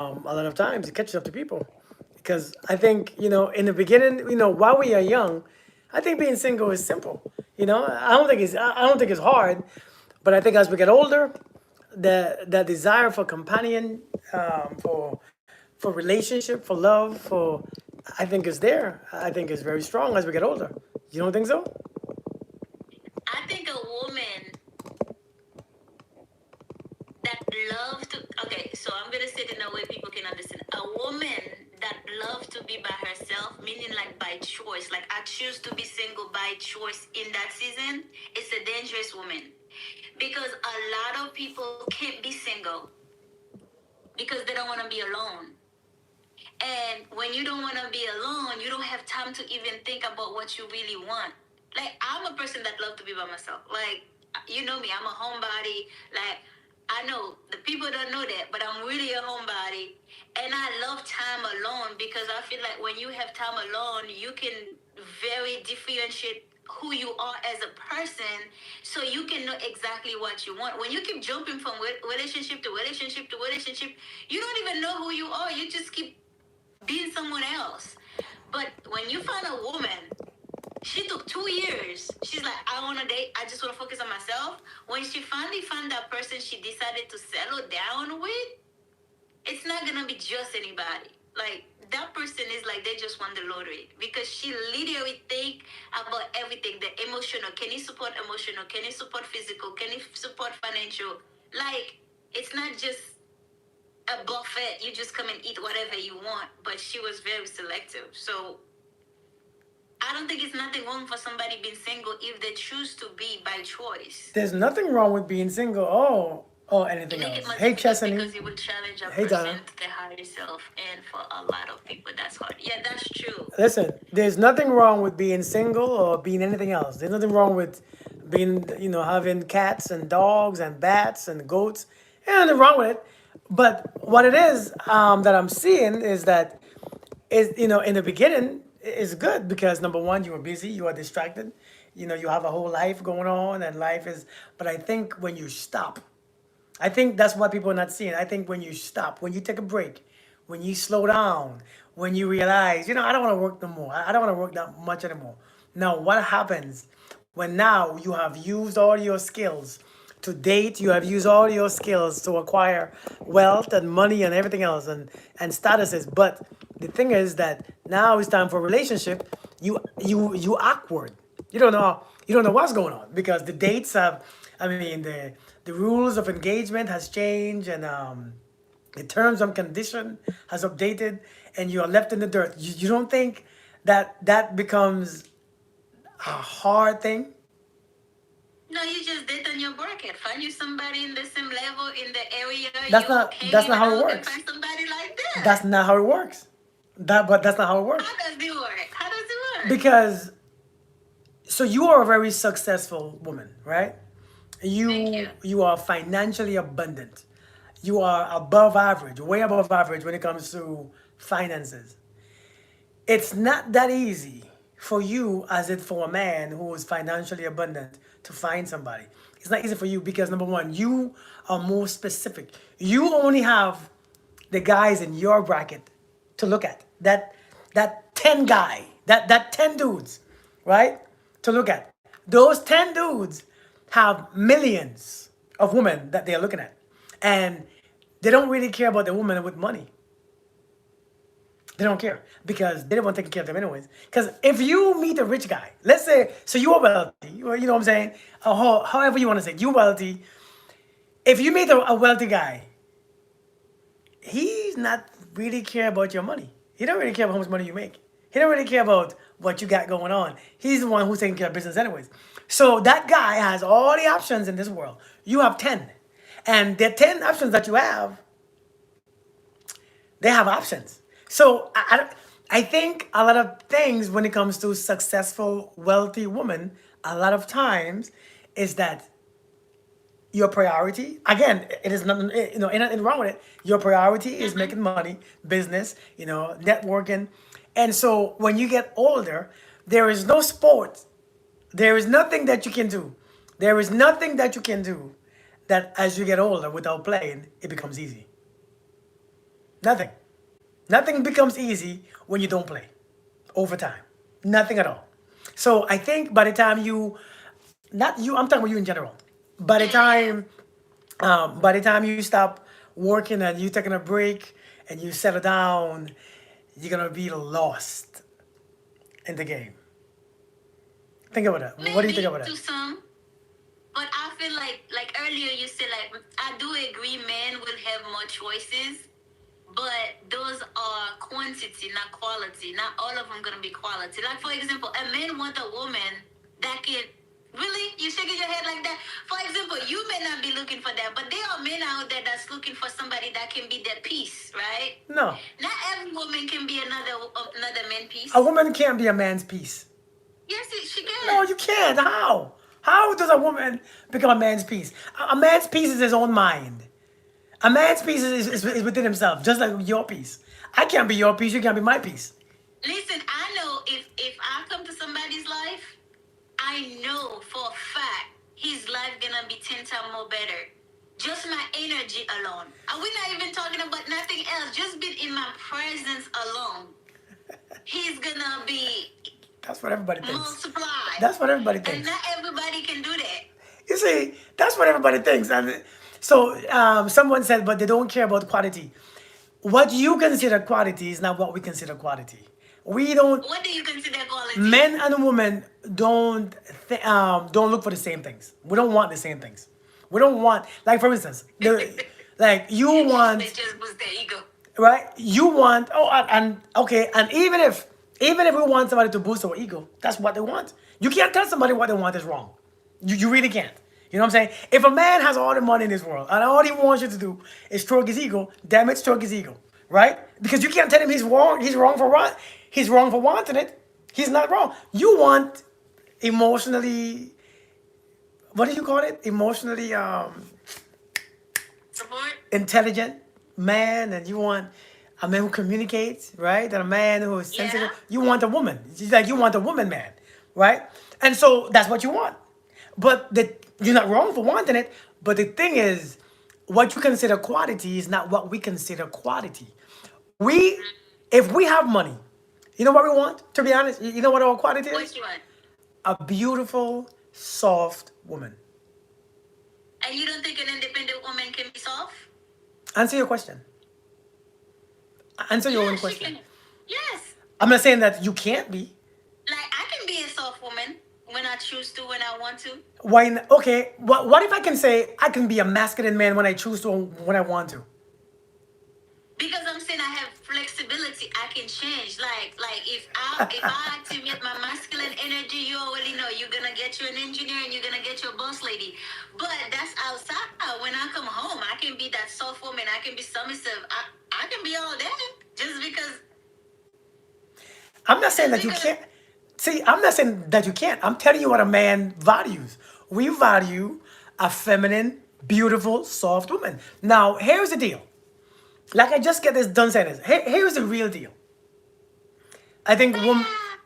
a lot of times it catches up to people because I think in the beginning, while we are young, I think being single is simple. I don't think it's hard, but I think as we get older, the desire for companion, for relationship, for love, for I think is there. I think it's very strong as we get older. You don't think so? I think a woman that love to, okay, so I'm gonna say it in a way people can understand. A woman that love to be by herself, meaning like by choice, like I choose to be single by choice in that season, it's a dangerous woman. Because a lot of people can't be single because they don't want to be alone. And when you don't want to be alone, you don't have time to even think about what you really want. Like, I'm a person that loves to be by myself. Like, you know me, I'm a homebody. Like, I know the people don't know that, but I'm really a homebody. And I love time alone because I feel like when you have time alone, you can very differentiate who you are as a person so you can know exactly what you want. When you keep jumping from relationship to relationship to relationship, you don't even know who you are. You just keep being someone else. But when you find a woman, she took 2 years. She's like, I want to date. I just want to focus on myself. When she finally found that person she decided to settle down with, it's not going to be just anybody. Like, that person is like they just won the lottery because she literally think about everything, the emotional. Can you support emotional? Can you support physical? Can you support financial? Like, it's not just a buffet. You just come and eat whatever you want. But she was very selective. So I don't think it's nothing wrong for somebody being single if they choose to be by choice. There's nothing wrong with being single. Oh, You anything make it else. more Hey, difficult Chesney. because it will challenge a Hey, person Donna. to their higher self. And for a lot of people, that's hard. Yeah, that's true. Listen, there's nothing wrong with being single or being anything else. There's nothing wrong with being, having cats and dogs and bats and goats. Ain't nothing wrong with it. But what it is that I'm seeing is that in the beginning is good because number one, you are busy, you are distracted, you have a whole life going on and life is. But I think when you stop, I think that's what people are not seeing. I think when you stop, when you take a break, when you slow down, when you realize, I don't want to work no more. I don't want to work that much anymore. Now, what happens when now you have used all your skills to date, you have used all your skills to acquire wealth and money and everything else and statuses. But the thing is that now it's time for a relationship. You awkward. You don't know what's going on because the dates have. I mean the rules of engagement has changed and the terms and condition has updated and you are left in the dirt. You don't think that becomes a hard thing? No, you just date on your bracket. Find you somebody in the same level in the area That's you not that's hanging not how it out and works. find somebody like that. That's not how it works. But that's not how it How works. does it work? How does it work? Because so you are a very successful woman, right? Thank You you. you are financially abundant. You are above average, way above average when it comes to finances. It's not that easy for you as it for a man who is financially abundant to find somebody. It's not easy for you because number one, you are more specific. You only have the guys in your bracket to look at. That 10 guy, that 10 dudes, right? To look at. Those 10 dudes have millions of women that they're looking at. And they don't really care about the woman with money. They don't care because they don't want taking care of them anyways. Because if you meet a rich guy, let's say, so you are wealthy, you know what I'm saying? However you want to say, you wealthy. If you meet a wealthy guy, he's not really care about your money. He don't really care about how much money you make. He don't really care about what you got going on. He's the one who's taking care of business anyways. So that guy has all the options in this world. You have 10. And the 10 options that you have, they have options. So I think a lot of things when it comes to successful, wealthy women, a lot of times is that your priority, again, it is nothing, ain't nothing wrong with it. Your priority is Mm-hmm. making money, business, networking. And so when you get older, there is no sport. There is nothing that you can do. There is nothing that you can do that as you get older without playing, it becomes easy. Nothing. Nothing becomes easy when you don't play over time. Nothing at all. So I think by the time you, not you, I'm talking about you in general. By the Yeah, yeah. time, by the time you stop working and you taking a break and you settle down, you're gonna be lost in the game. Think about that. What do you think Maybe about to that? some, but I feel like earlier you said like I do agree men will have more choices, but those are quantity, not quality. Not all of them gonna be quality. Like for example, a man want a woman that can really you shaking your head like that. For example, you may not be looking for that, but there are men out there that's looking for somebody that can be their piece, right? No, Not every woman can be another man a piece. woman can't be a man's piece. Yes, she No, can. you can't. How? How does a woman become a man's piece? A man's piece is his own mind. A man's piece is within himself, just like your piece. I can't be your piece. You can't be my piece. Listen, I know if I come to somebody's life, I know for a fact his life gonna be 10 times more better. Just my energy alone. And we're not even talking about nothing else. Just being in my presence alone, he's gonna be That's what everybody thinks. multiplied. That's what everybody And thinks. not everybody can do that. You see, that's what everybody thinks. And so someone said, but they don't care about quality. What you consider quality is not what we consider quality. We don't. What do you consider quality? Men and women don't look for the same things. We don't want the same things. We don't want, like for instance, like you They want, just boost their ego. right? You want, oh, and okay, and even if we want somebody to boost our ego, that's what they want. You can't tell somebody what they want is wrong. You really can't. You know what I'm saying? If a man has all the money in this world and all he wants you to do is stroke his ego, damn it, stroke his ego, right? Because you can't tell him he's wrong. He's wrong for wanting it. He's not wrong. You want emotionally, what do you call it? Emotionally Support? intelligent man, and you want a man who communicates, right? And a man who is Yeah. sensitive. You want a woman. It's like you want a woman man, right? And so that's what you want. But you're not wrong for wanting it. But the thing is, what you consider quality is not what we consider quality. We, if we have money, you know what we want? To be honest, you know what our quality What is? you want? A beautiful, soft woman. And you don't think an independent woman can be soft? Answer your question. Answer your own Yes, she question. can. Yes. I'm not saying that you can't be. Like I can be a soft woman when I choose to, when I want to. Okay, what if I can say I can be a masculine man when I choose to, when I want to? Because I'm saying I have flexibility, I can change. Like if I activate my masculine energy, you already know you're gonna get you an engineer and you're gonna get your boss lady. But that's outside. When I come home, I can be that soft woman. I can be submissive. I can be all that just because. I'm not saying Just that you because. can't. See, I'm not saying that you can't. I'm telling you what a man values. We value a feminine, beautiful, soft woman. Now, here's the deal. Like I just get this done saying this. Here's the real deal. I think women. Ah,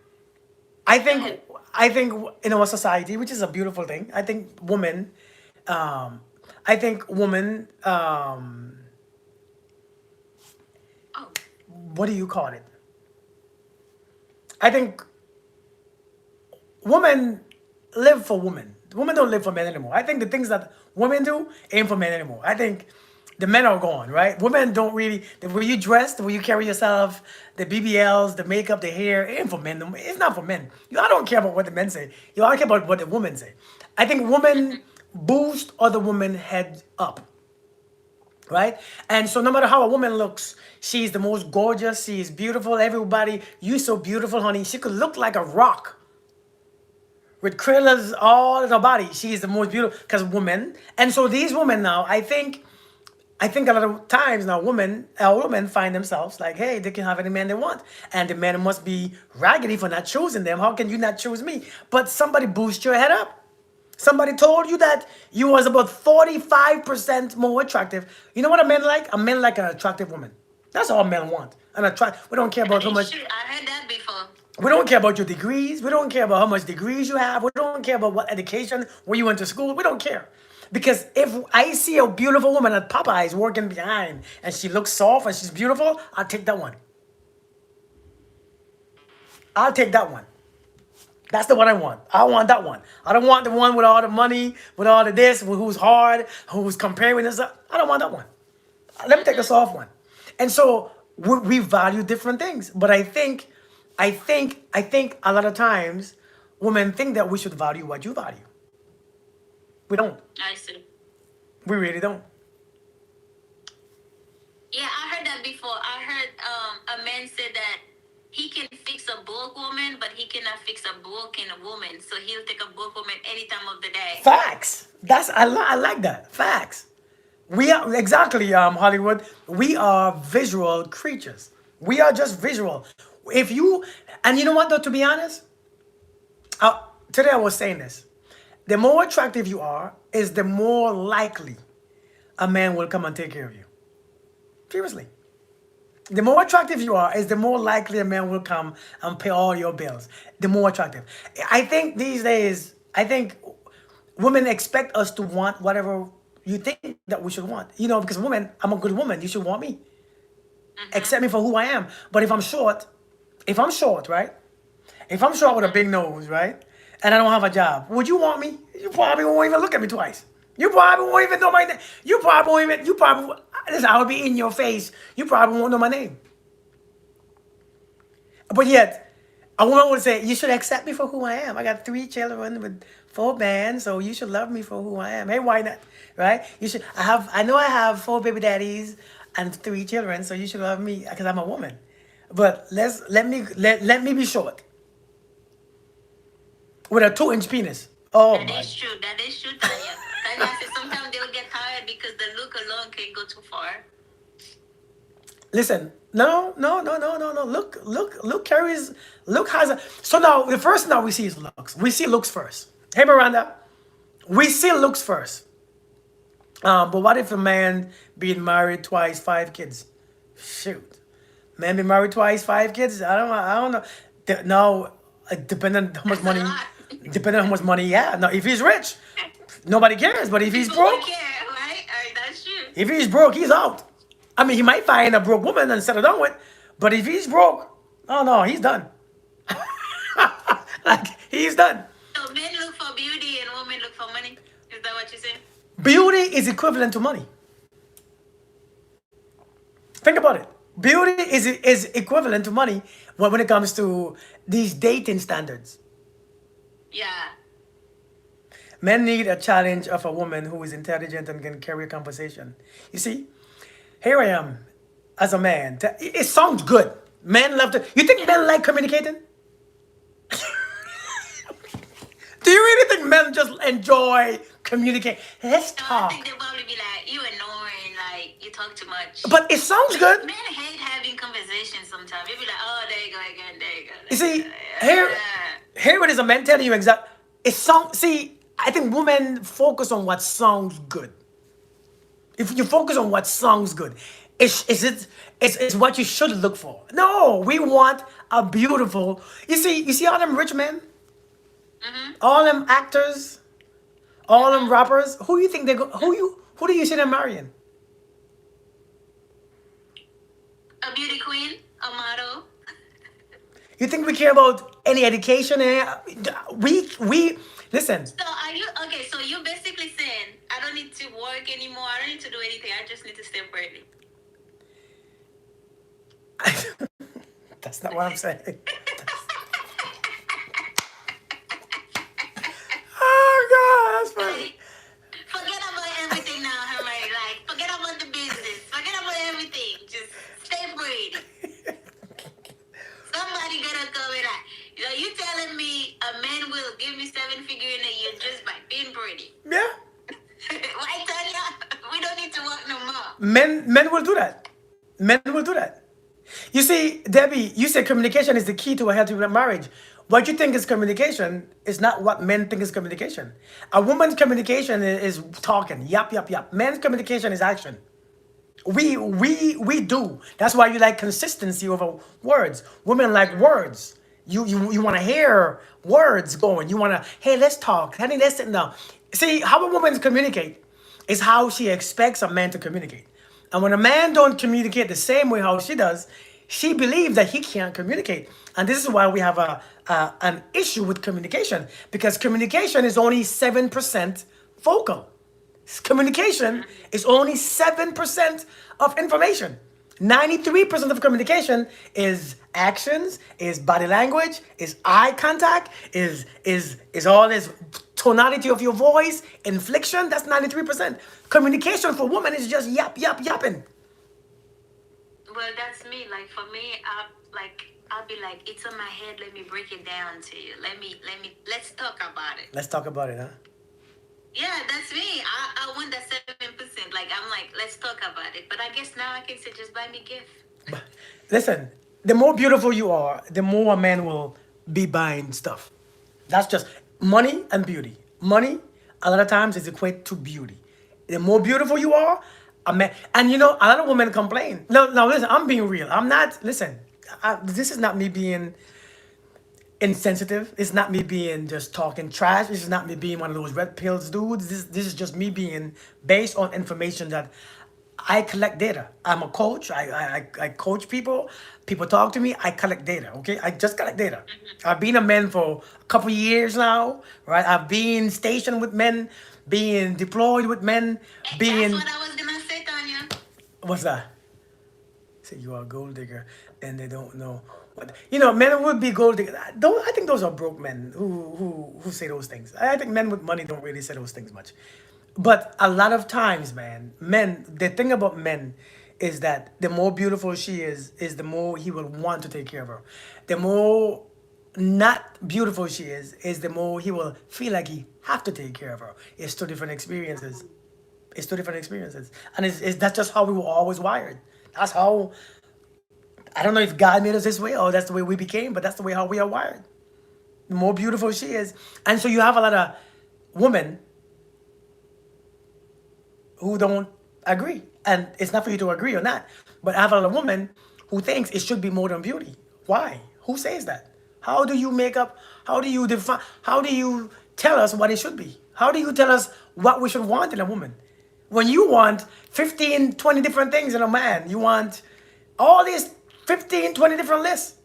I go think ahead. I think in our society, which is a beautiful thing. I think women. Um, I think women. Oh, What do you call it? I think women live for women. Women don't live for men anymore. I think the things that women do ain't for men anymore. I think the men are gone, right? Women don't really, the way you dress, the way you carry yourself, the BBLs, the makeup, the hair, it ain't for men. It's not for men. I don't care about what the men say. I don't care about what the women say. I think women boost other women head up, right? And so no matter how a woman looks, she's the most gorgeous, she's beautiful, everybody, you so beautiful, honey. She could look like a rock with krillers all in her body. She is the most beautiful because women. And so these women now, I think a lot of times now women find themselves like, hey, they can have any man they want. And the man must be raggedy for not choosing them. How can you not choose me? But somebody boost your head up. Somebody told you that you was about 45% more attractive. You know what a man like? A man like an attractive woman. That's all men want. We don't care about how much. shoot, I heard that before. We don't care about your degrees. We don't care about how much degrees you have. We don't care about what education, where you went to school. We don't care. Because if I see a beautiful woman at Popeyes working behind and she looks soft and she's beautiful, I'll take that one. I'll take that one. That's the one I want. I want that one. I don't want the one with all the money, with all the this, who's hard, who's comparing this. I don't want that one. Let me take the soft one. And so we value different things. But I think a lot of times women think that we should value what you value. We don't. I see. We really don't. Yeah, I heard that before. I heard a man said that he can fix a broke woman, but he cannot fix a broken woman. So he'll take a broke woman any time of the day. Facts. I like that. Facts. We are exactly Hollywood. We are visual creatures. We are just visual. If you and you know what though, to be honest, today I was saying this. The more attractive you are, is the more likely a man will come and take care of you. Seriously. The more attractive you are, is the more likely a man will come and pay all your bills. The more attractive. I think these days, I think women expect us to want whatever you think that we should want. Because women, I'm a good woman. You should want me. Accept me for who I am. But if I'm short, right? If I'm short with a big nose, right? And I don't have a job, would you want me? You probably won't even look at me twice. You probably won't even know my name. Listen, I would be in your face. You probably won't know my name. But yet, a woman would say, you should accept me for who I am. I got 3 children with 4 bands, so you should love me for who I am. Hey, why not? Right? I know I have 4 baby daddies and 3 children, so you should love me because I'm a woman. But let me be short with a 2-inch penis. Oh That my. is true. That is true, Tanya. Tanya said sometimes they'll get tired because the look alone can go too far. Listen, no, no, no, no, no, no. Look carries, look has a. So now, the first now we see is looks. We see looks first. Hey, Miranda, we see looks first. But what if a man being married twice, 5 kids? Shoot, man being married twice, 5 kids. I don't know. Now, depending on how much That's a money, lot. depending on how much money he has. Now, if he's rich, nobody cares. But if he's People broke, won't care, right? That's true. if he's broke, he's out. I mean, he might find a broke woman and settle down with, but if he's broke, oh no, he's done. Like he's done. So men look for beauty and women look for money. Is that what you say? Beauty is equivalent to money. Think about it. Beauty is equivalent to money when it comes to these dating standards. Yeah. Men need a challenge of a woman who is intelligent and can carry a conversation. You see, here I am as a man. It sounds good. Men love to. You think men like communicating? Do you really think men just enjoy communicating? Let's No, I think talk. they'll probably be like, you annoying, like you talk too much. But it sounds good. Men hate having conversations sometimes. They'll be like, oh, there you go again, there you go. You There you see, go. here, Yeah. here it is a man telling you exact. It sounds. See, I think women focus on what sounds good. If you focus on what sounds good, it's what you should look for. No, we want a beautiful. You see all them rich men, all them actors, all them rappers. Who you think they go? Who do you see them marrying? A beauty queen, a model. You think we care about any education? We listen. So are you okay? So you basically saying I don't need to work anymore. I don't need to do anything. I just need to stay pretty. That's not what I'm saying. Oh God, that's funny. Forget about everything now, Hermanie. Like, forget about the business. Forget about everything. Just stay pretty. Somebody gonna come in like, you telling me a man will give me 7 figure in a year just by being pretty? Yeah, Why, Tanya? We don't need to work no more. men will do that. Men will do that. You see, Debbie, you say communication is the key to a healthy marriage. What you think is communication is not what men think is communication. A woman's communication is talking, yap, yap, yap. Men's communication is action. We do. That's why you like consistency over words. Women like words. You want to hear words going. You want to, hey, let's talk. Honey, let's sit down. See, how a woman communicate? It's how she expects a man to communicate. And when a man don't communicate the same way how she does, she believes that he can't communicate. And this is why we have an issue with communication, because communication is only 7% vocal. Communication is only 7% of information. 93% of communication is actions, is body language, is eye contact, is all this tonality of your voice, inflection. That's 93%. Communication for women is just yapping. Well, that's me. Like for me, I'll be like, it's on my head. Let me break it down to you. Let's talk about it. Let's talk about it, huh? Yeah, that's me. I want that 7%. Like I'm like, let's talk about it. But I guess now I can say, just buy me gift. Listen, the more beautiful you are, the more a man will be buying stuff. That's just money and beauty. Money, a lot of times, is equated to beauty. The more beautiful you are, a man, and you know, a lot of women complain. No, no, listen, I'm being real. I'm not. Listen, this is not me being insensitive. It's not me being just talking trash. This is not me being one of those red pills dudes. This is just me being based on information that I collect data. I'm a coach. I coach people. People talk to me. I collect data. Okay, I just collect data. I've been a man for a couple of years now, right? I've been stationed with men, being deployed with men, That's being what I was gonna say, Tanya. what's that? Say you are a gold digger, and they don't know. What, you know, men would be gold diggers. I think those are broke men who say those things. I think men with money don't really say those things much. But a lot of times, man, men. The thing about men is that the more beautiful she is the more he will want to take care of her. The more not beautiful she is the more he will feel like he have to take care of her. It's two different experiences. It's two different experiences, and it's that's just how we were always wired. That's how I don't know if God made us this way or that's the way we became, but that's the way how we are wired. The more beautiful she is, and so you have a lot of women who don't agree, and it's not for you to agree or not. But I have a lot of women who thinks it should be more than beauty. Why? Who says that? How do you make up? How do you define? How do you tell us what it should be? How do you tell us what we should want in a woman? When you want 15, 20 different things in a man, you want all these 15, 20 different lists.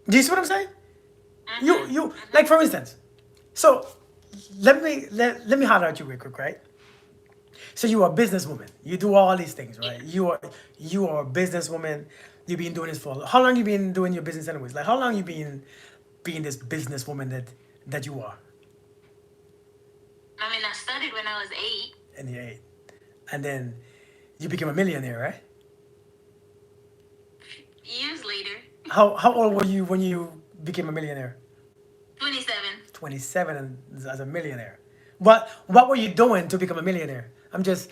Do you see what I'm saying? You like for instance. So let me holler at you real quick, right? So you are a businesswoman. You do all these things, right? You are a businesswoman. You've been doing this for how long? You been doing your business anyways? Like how long you been being this businesswoman that you are? I mean, I started when I was 8. And you're 8, and then you became a millionaire, right? Years later, How old were you when you became a millionaire? 27. 27 and as a millionaire. What were you doing to become a millionaire? I'm just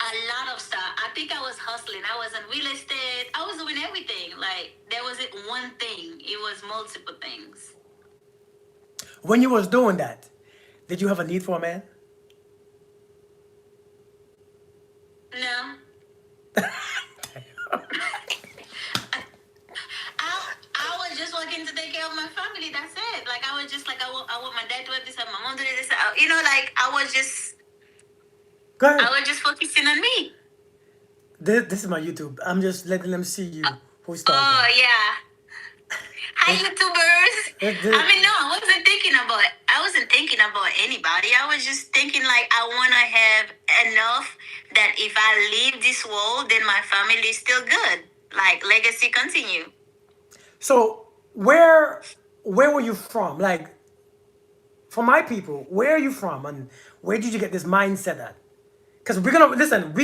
A lot of stuff. I think I was hustling. I was in real estate. I was doing everything. Like there wasn't one thing. It was multiple things. when you was doing that, did you have a need for a man? No. I was just working to take care of my family. That's it. Like I was just like I want my dad to have this, and my mom to do this. You know, like Go I ahead. was just focusing on me. This is my YouTube. I'm just letting them see you who's talking. Oh yeah. Hi YouTubers. I mean, no, I wasn't thinking about anybody. I was just thinking like I wanna have enough that if I leave this world, then my family is still good. Like legacy continue. So where were you from? Like for my people, where are you from, and where did you get this mindset at? Because we're gonna listen.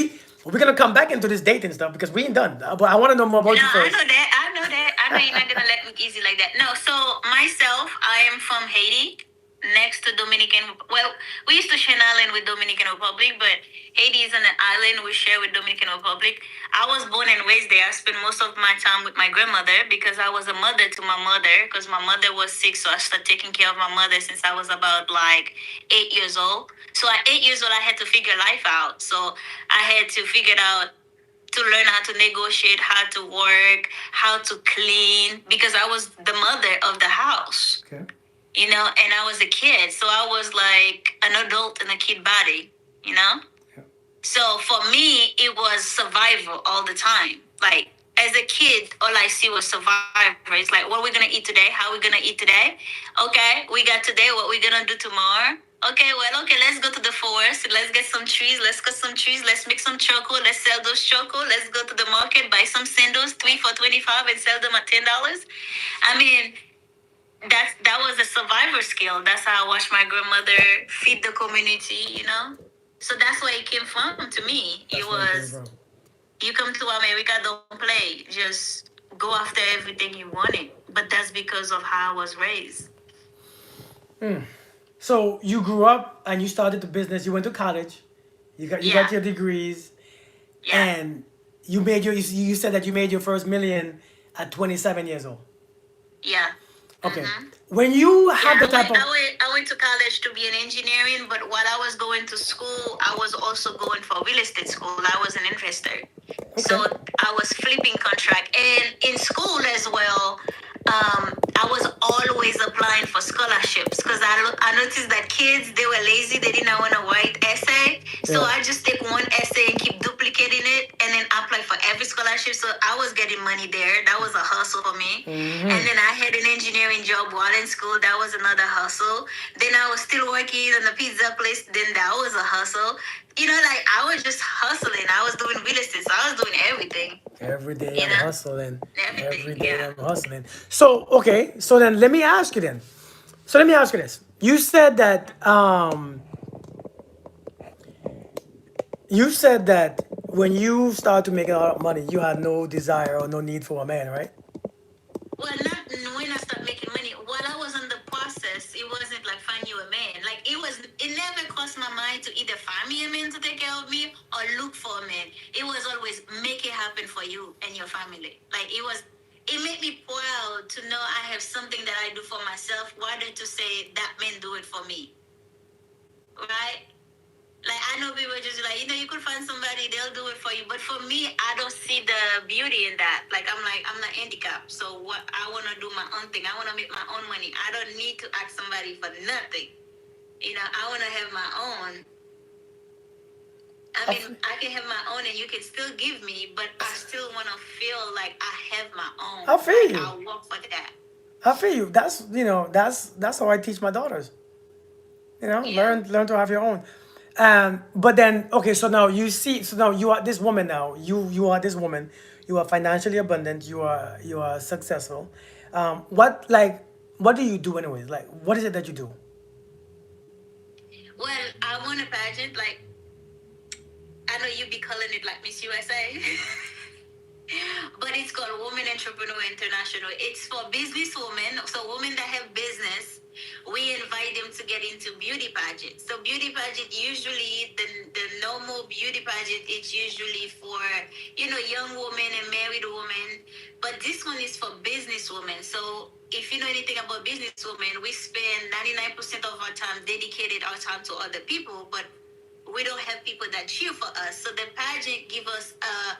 We're gonna come back into this dating stuff because we ain't done. But I want to know more about No, you I first. know that. I know that. I know you're not gonna let me easy like that. No, so myself, I am from Haiti, next to Dominican. Well, we used to share an island with Dominican Republic, but Haiti is an island we share with Dominican Republic. I was born and raised there. I spent most of my time with my grandmother because I was a mother to my mother because my mother was sick, so I started taking care of my mother since I was about like 8 years old. So at 8 years old, I had to figure life out. So I had to figure out to learn how to negotiate, how to work, how to clean, because I was the mother of the house, Okay. and I was a kid. So I was like, an adult in a kid body, you know? So for me, it was survival all the time. Like as a kid, all I see was survivor. It's like, what are we gonna eat today? How are we gonna eat today? Okay, we got today. What we gonna do tomorrow? Okay, well, okay, let's go to the forest. Let's get some trees. Let's cut some trees. Let's make some charcoal. Let's sell those charcoal. Let's go to the market, buy some sandals, 3 for $25, and sell them at $10. I mean, that was a survivor skill. That's how I watched my grandmother feed the community, you know? So that's where it came from to me. It was you come to America, don't play. Just go after everything you wanted. But that's because of how I was raised. So you grew up and you started the business. You went to college. You got Yeah. your degrees, Yeah. and you said that you made your first million at 27 years old. Yeah. Okay. Mm-hmm. When you Yeah, have the type of I went to college to be an engineering, but while I was going to school, I was also going for real estate school. I was an investor. So okay, I was flipping contract. And in school as well, I was always applying for scholarships because I noticed that kids, they were lazy. They didn't want to write essay. So yeah, I just take one essay and keep duplicating it and then apply for every scholarship. So I was getting money there. That was a hustle for me. And then I had an engineering job while in school. That was another hustle. Then I was still working in a pizza place. Then that was a hustle. You know, like I was just hustling. I was doing real estate. So I was doing everything. every day You I'm know? hustling. Every Everything. day Yeah. I'm hustling. So okay, so then let me ask you then. So let me ask you this. You said that when you start to make a lot of money, you had no desire or no need for a man, right? Well, not when I started making money. While I was in the process, it wasn't like find you a man. Like it never crossed my mind to either find me a man to take care of me or look for a man. It was always make it happen for you and your family. Like it made me proud to know I have something that I do for myself rather to say that man do it for me. Right? Like I know people just like, you could find somebody, they'll do it for you. But for me, I don't see the beauty in that. Like I'm not handicapped. So what I wanna do my own thing. I wanna make my own money. I don't need to ask somebody for nothing. I wanna have my own. I I, mean, f- I can have my own and you can still give me, but I still wanna feel like I have my own. I feel Like you. I'll work for that. I feel you. That's how I teach my daughters. Yeah. Learn to have your own. But then okay, so now you are this woman now. You are this woman. You are financially abundant. You are successful. What do you do anyways? Like what is it that you do? Well, I won a pageant, like I know you be calling it like Miss USA. But it's called Women Entrepreneur International. It's for business women, so women that have business. We invite them to get into beauty pageant. So beauty pageant usually the normal beauty pageant it's usually for young women and married women, but this one is for business women. So if you know anything about business women, we spend 99% of our time dedicated our time to other people, but we don't have people that cheer for us. So the pageant give us a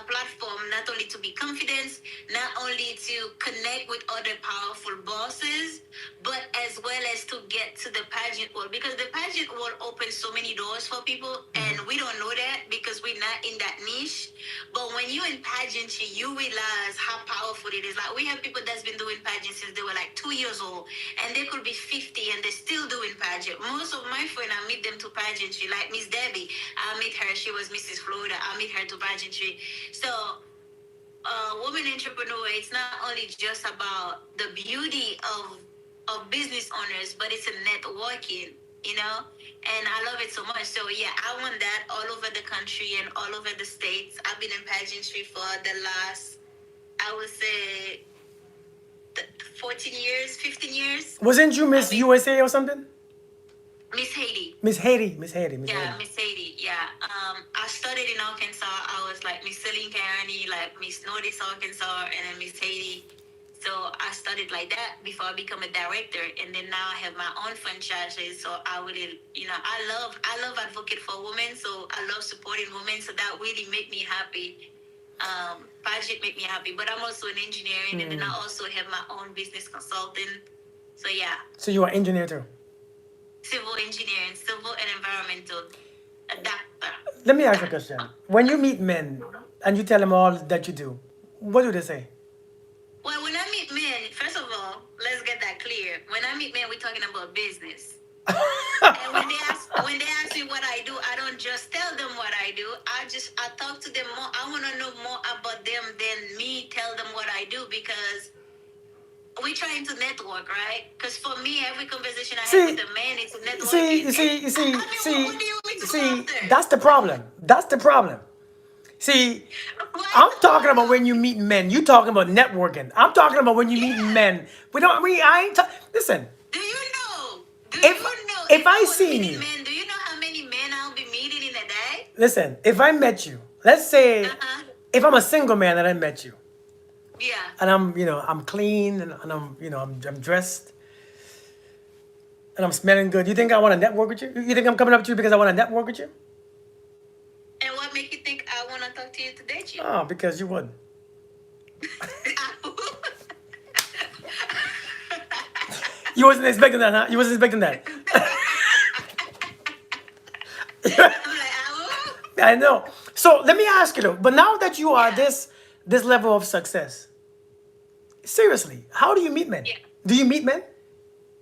platform not only to be confident, not only to connect with other powerful bosses, but as well as to get to the pageant world. Because the pageant world opens so many doors for people, and we don't know that because we're not in that niche. But when you're in pageantry, you realize how powerful it is. Like we have people that's been doing pageant since they were like 2 years old, and they could be 50 and they're still doing pageant. Most of my friends, I meet them to pageantry. Like Miss Debbie, I meet her. She was Mrs. Florida. I meet her to pageantry. So woman entrepreneur, it's not only just about the beauty of business owners, but it's a networking, and I love it so much. So yeah, I want that all over the country and all over the states. I've been in pageantry for the last, I would say, 14 years, 15 years. Wasn't you I've Miss been USA or something? Miss Haiti. Miss Haiti, Miss Haiti, Miss Yeah, Haiti. Miss Haiti. Yeah. I started in Arkansas. I was like Miss Hermanie, like Miss Northeast Arkansas, and then Miss Haiti. So I started like that before I become a director, and then now I have my own franchises. So I really, I love advocate for women. So I love supporting women. So that really make me happy. Pageant make me happy. But I'm also an engineering, and then I also have my own business consulting. So yeah. So you are engineer too. civil engineering, civil and environmental, a doctor. Let me ask you a question. When you meet men and you tell them all that you do, what do they say? Well, when I meet men, first of all, let's get that clear. When I meet men, we're talking about business. And when they ask me what I do, I don't just tell them what I do. I talk to them more. I want to know more about them than me tell them what I do, because we're trying to network, right? Because for me, every conversation I have See, with a man is see, networking. you see, you see, I mean, see, what do you want me to go see, after? that's the problem. That's the problem. See, Why I'm is the talking about problem? when you meet men. You talking about networking. I'm talking about when you meet Yeah. men. We don't. I ain't. Listen. Do you know? Do If you know if if I I was seen meeting you, men? Do you know how many men I'll be meeting in a day? listen. If I met you, let's say, Uh-huh. if I'm a single man and I met you, Yeah. and I'm clean and I'm dressed and I'm smelling good. You think I want to network with you? You think I'm coming up to you because I want to network with you? And what make you think I want to talk to you to date you? Oh, because you wouldn't. You wasn't expecting that, huh? You wasn't expecting that. I'm like, oh, I know. So let me ask you though. But now that you are yeah, this level of success, seriously, how do you meet men? yeah. Do you meet men?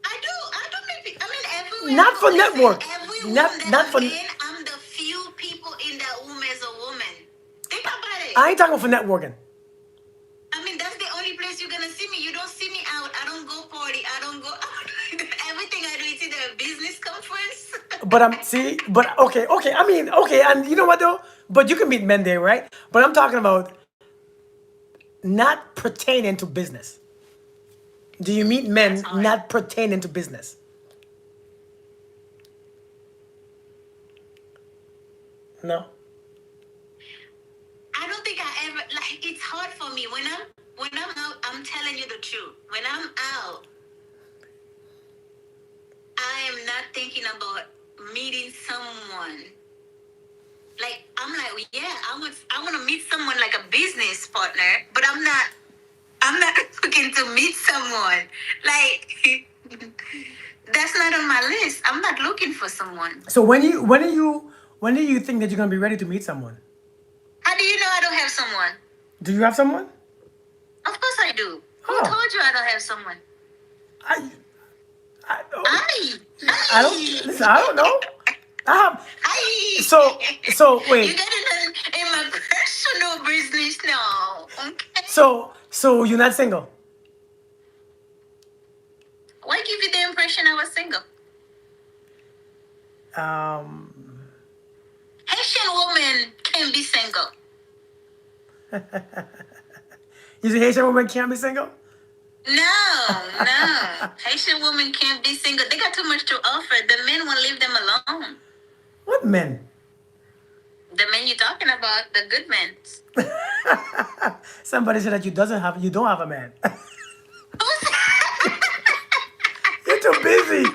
I do. I do maybe. I mean, everywhere I Not go, for listen, network. every room Not that not I'm for. in, I'm the few people in that room as a woman. Think about I it. ain't talking for networking. I mean, that's the only place you're gonna see me. You don't see me out. I don't go party. I don't go out. Everything I do is either a business conference. But I'm see. But okay. I mean, okay. And you know what though? But you can meet men there, right? But I'm talking about not pertaining to business. Do you meet That's men hard. not pertaining to business? No. I don't think I ever like. It's hard for me when I'm out. I'm telling you the truth. When I'm out, I am not thinking about meeting someone. Like I'm like, yeah, I want to meet someone like a business partner, but I'm not looking to meet someone. Like that's not on my list. I'm not looking for someone. So when do you think that you're gonna be ready to meet someone? How do you know I don't have someone? Do you have someone? Of course I do. Who Oh, told you I don't have someone? I I don't I, I don't I, listen. I don't know. I have I. so You wait. got in my personal business now. Okay. So you're not single. Why give you the impression I was single? Um, Haitian woman can be single. you say Haitian woman can't be single? No. Haitian women can't be single. They got too much to offer. The men won't leave them alone. What men? The men you're talking about, the good men. Somebody said that you don't have a man. You're too busy.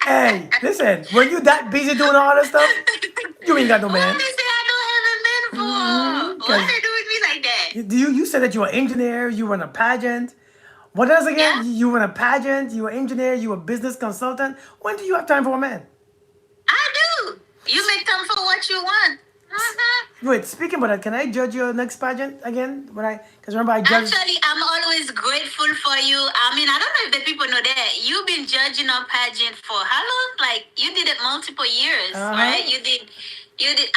Hey, listen, when you that busy doing all this stuff, you ain't got no What man. they say I don't have a man for? Why Because they do with me like that? you said that you were an engineer, you were in a pageant. What else Yeah, again? You were in a pageant, you were an engineer, you were a business consultant. When do you have time for a man? I do. You make time for what you want. Mhm. Wait, speaking about that, can I judge your next pageant again? Because remember I judged. Actually, I'm always grateful for you. I mean, I don't know if the people know that. You've been judging our pageant for how long? Like, you did it multiple years, Uh huh. right?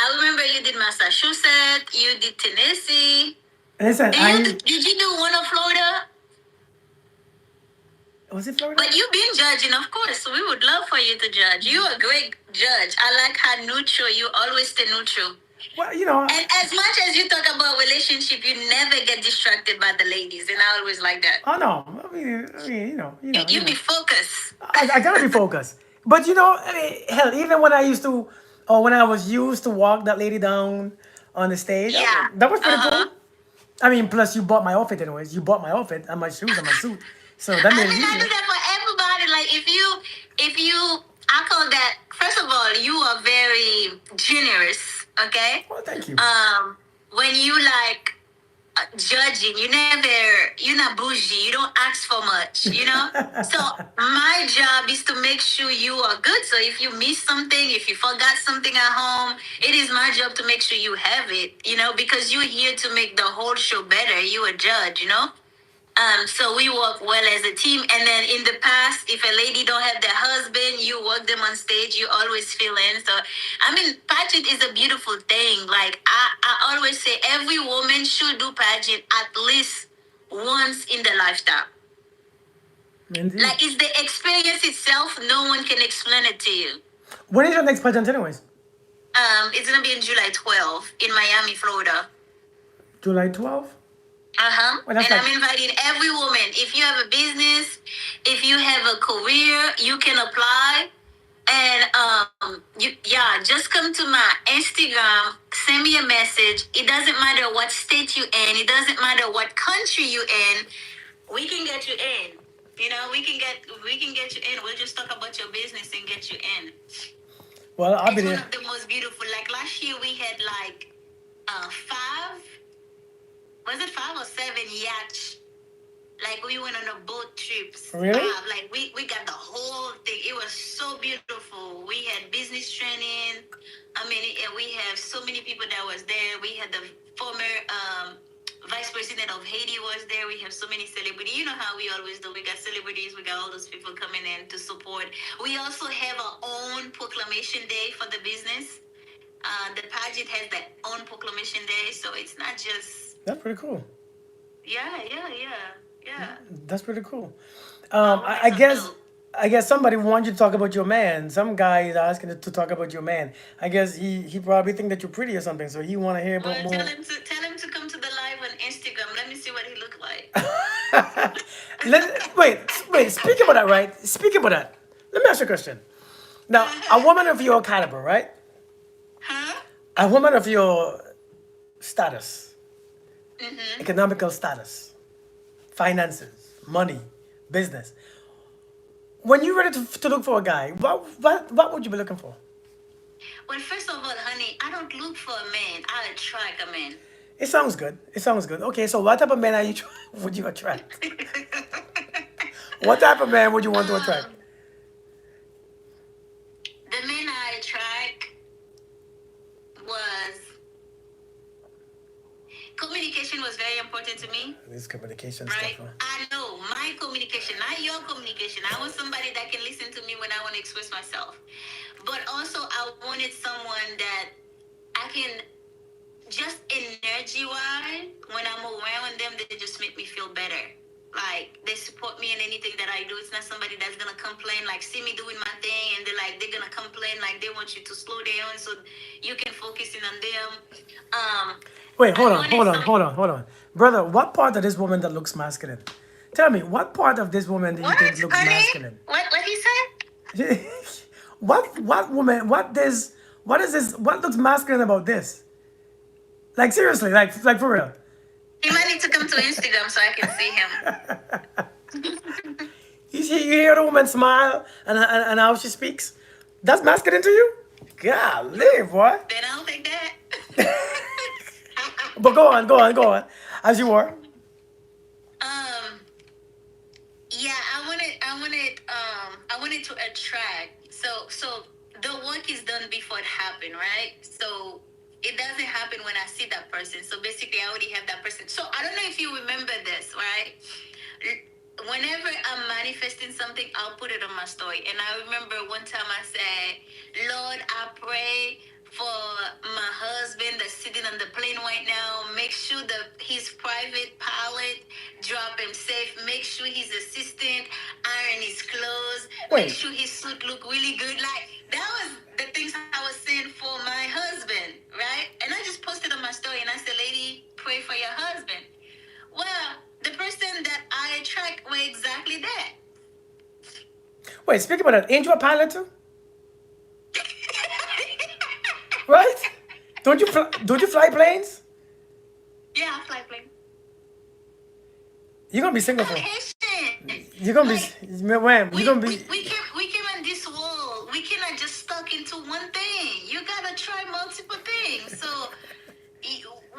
I remember you did Massachusetts, you did Tennessee. Listen, Did you do one of Florida? was it Florida? But you've been judging, of course. So we would love for you to judge. You're a great judge. I like how neutral you always stay neutral. Well, And as much as you talk about relationship, you never get distracted by the ladies, and I always like that. oh no, You be focused. I gotta be focused. But I mean, hell, even when I used to, or when I was used to walk that lady down on the stage, Yeah. that was pretty Uh-huh. cool. I mean, plus you bought my outfit anyways. You bought my outfit and my shoes and my suit, so that I made it mean, I do easier. that for everybody. Like I call that. First of all, you are very generous. Okay. Well, thank you. When you like judging. You're not bougie. You don't ask for much, you know? So my job is to make sure you are good. So if you miss something, if you forgot something at home, it is my job to make sure you have it, you know, because you're here to make the whole show better. You're a judge, you know? So we work well as a team. And then in the past, if a lady don't have their husband, you work them on stage. You always fill in. So I mean, pageant is a beautiful thing. Like I always say, every woman should do pageant at least once in their lifetime. Indeed. Like it's the experience itself. No one can explain it to you. When is your next pageant, anyways? It's gonna be in July 12th in Miami, Florida. July 12th? Uh-huh. Well, And that's I'm inviting every woman. If you have a business, if you have a career, you can apply. And just come to my Instagram, send me a message. It doesn't matter what state you in, it doesn't matter what country you in. We can get you in. You know, we can get you in. We'll just talk about your business and get you in. Well, I'll be It's one there. of the most beautiful. Like last year, we had like 5 or 7 yachts. Like we went on a boat trips. Really? Like we got the whole thing. It was so beautiful. We had business training. I mean, and we have so many people that was there. We had the former vice president of Haiti was there. We have so many celebrities. You know how we always do. We got celebrities. We got all those people coming in to support. We also have our own proclamation day for the business. The pageant has their own proclamation day, so it's not just. That's pretty cool. Yeah. That's pretty cool. Oh, I that's guess so dope. I guess somebody wants you to talk about your man. Some guy is asking to talk about your man. I guess he probably think that you're pretty or something, so he want to hear about Well, more. tell him to come to the live on Instagram. Let me see what he look like. Wait. Speaking about that, right? Speaking about that, let me ask you a question. Now, a woman of your caliber, right? Huh? A woman of your status, Mm-hmm. economical status, finances, money, business. When you're ready to look for a guy, what would you be looking for? Well, first of all, honey, I don't look for a man. I attract a man. It sounds good. It sounds good. Okay, so what type of man are you would you attract? What type of man would you want to attract? The man I attract was communication was very important to me. This communication Right? stuff. Huh? I know my communication, not your communication. I want somebody that can listen to me when I want to express myself. But also, I wanted someone that I can just energy wise, when I'm around them, they just make me feel better. Like they support me in anything that I do. It's not somebody that's gonna complain, like see me doing my thing, and they're gonna complain, like they want you to slow down so you can focus in on them. Wait, I wanted some. hold on, brother. What part of this woman that looks masculine? Tell me, what part of this woman do you What, think looks honey? masculine? What he said? what woman? What is this? What looks masculine about this? Like seriously, like for real. He might need to come to Instagram so I can see him. You hear the woman smile and how she speaks? That's masculine to you? Golly, boy. Then I'll take that. But go on. As you were. Yeah, I wanted to attract. So the work is done before it happened, right? So it doesn't happen when I see that person. So basically, I already have that person. So I don't know if you remember this, right? Whenever I'm manifesting something, I'll put it on my story. And I remember one time I said, Lord, I pray for my husband that's sitting on the plane right now. Make sure that his private pilot drop him safe. Make sure his assistant iron his clothes. Make Wait. sure his suit look really good. Like that was the things I was saying for my husband, right? And I just posted on my story and I said, lady, pray for your husband. Well, the person that I attract were exactly that. Wait, speak about that. Ain't you a pilot too? Right? Don't you fly planes? Yeah, I fly plane. You're gonna be single I'm for. Haitian. You're gonna Like, be when? You're gonna be. we came in this world. We cannot just stuck into one thing. You gotta try multiple things. So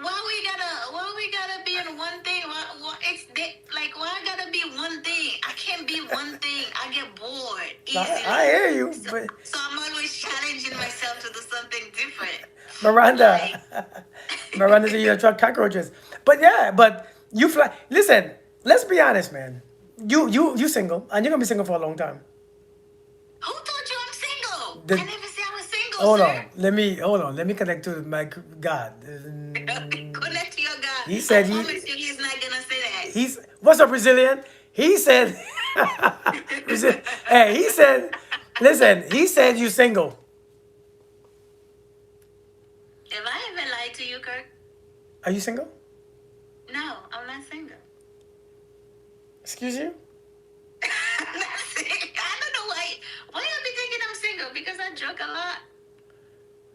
why we gotta be in I easily. hear you, So, but so I'm always challenging myself to do something different. Like, Miranda, Miranda said you attract cockroaches. But yeah, but you fly. Listen, let's be honest, man. You single, and you're gonna be single for a long time. who told you I'm single? I The, never said I was single, hold sir. on, let me connect to my God. Connect to your God. He I said promise you, he's not gonna say that. he's what's up, Brazilian? He said, hey, he said, listen, he said you single. If I ever lied to you, Kirk, Are you single? no, I'm not single. Excuse you? I'm not single. I don't know why. Why you be thinking I'm single? Because I joke a lot.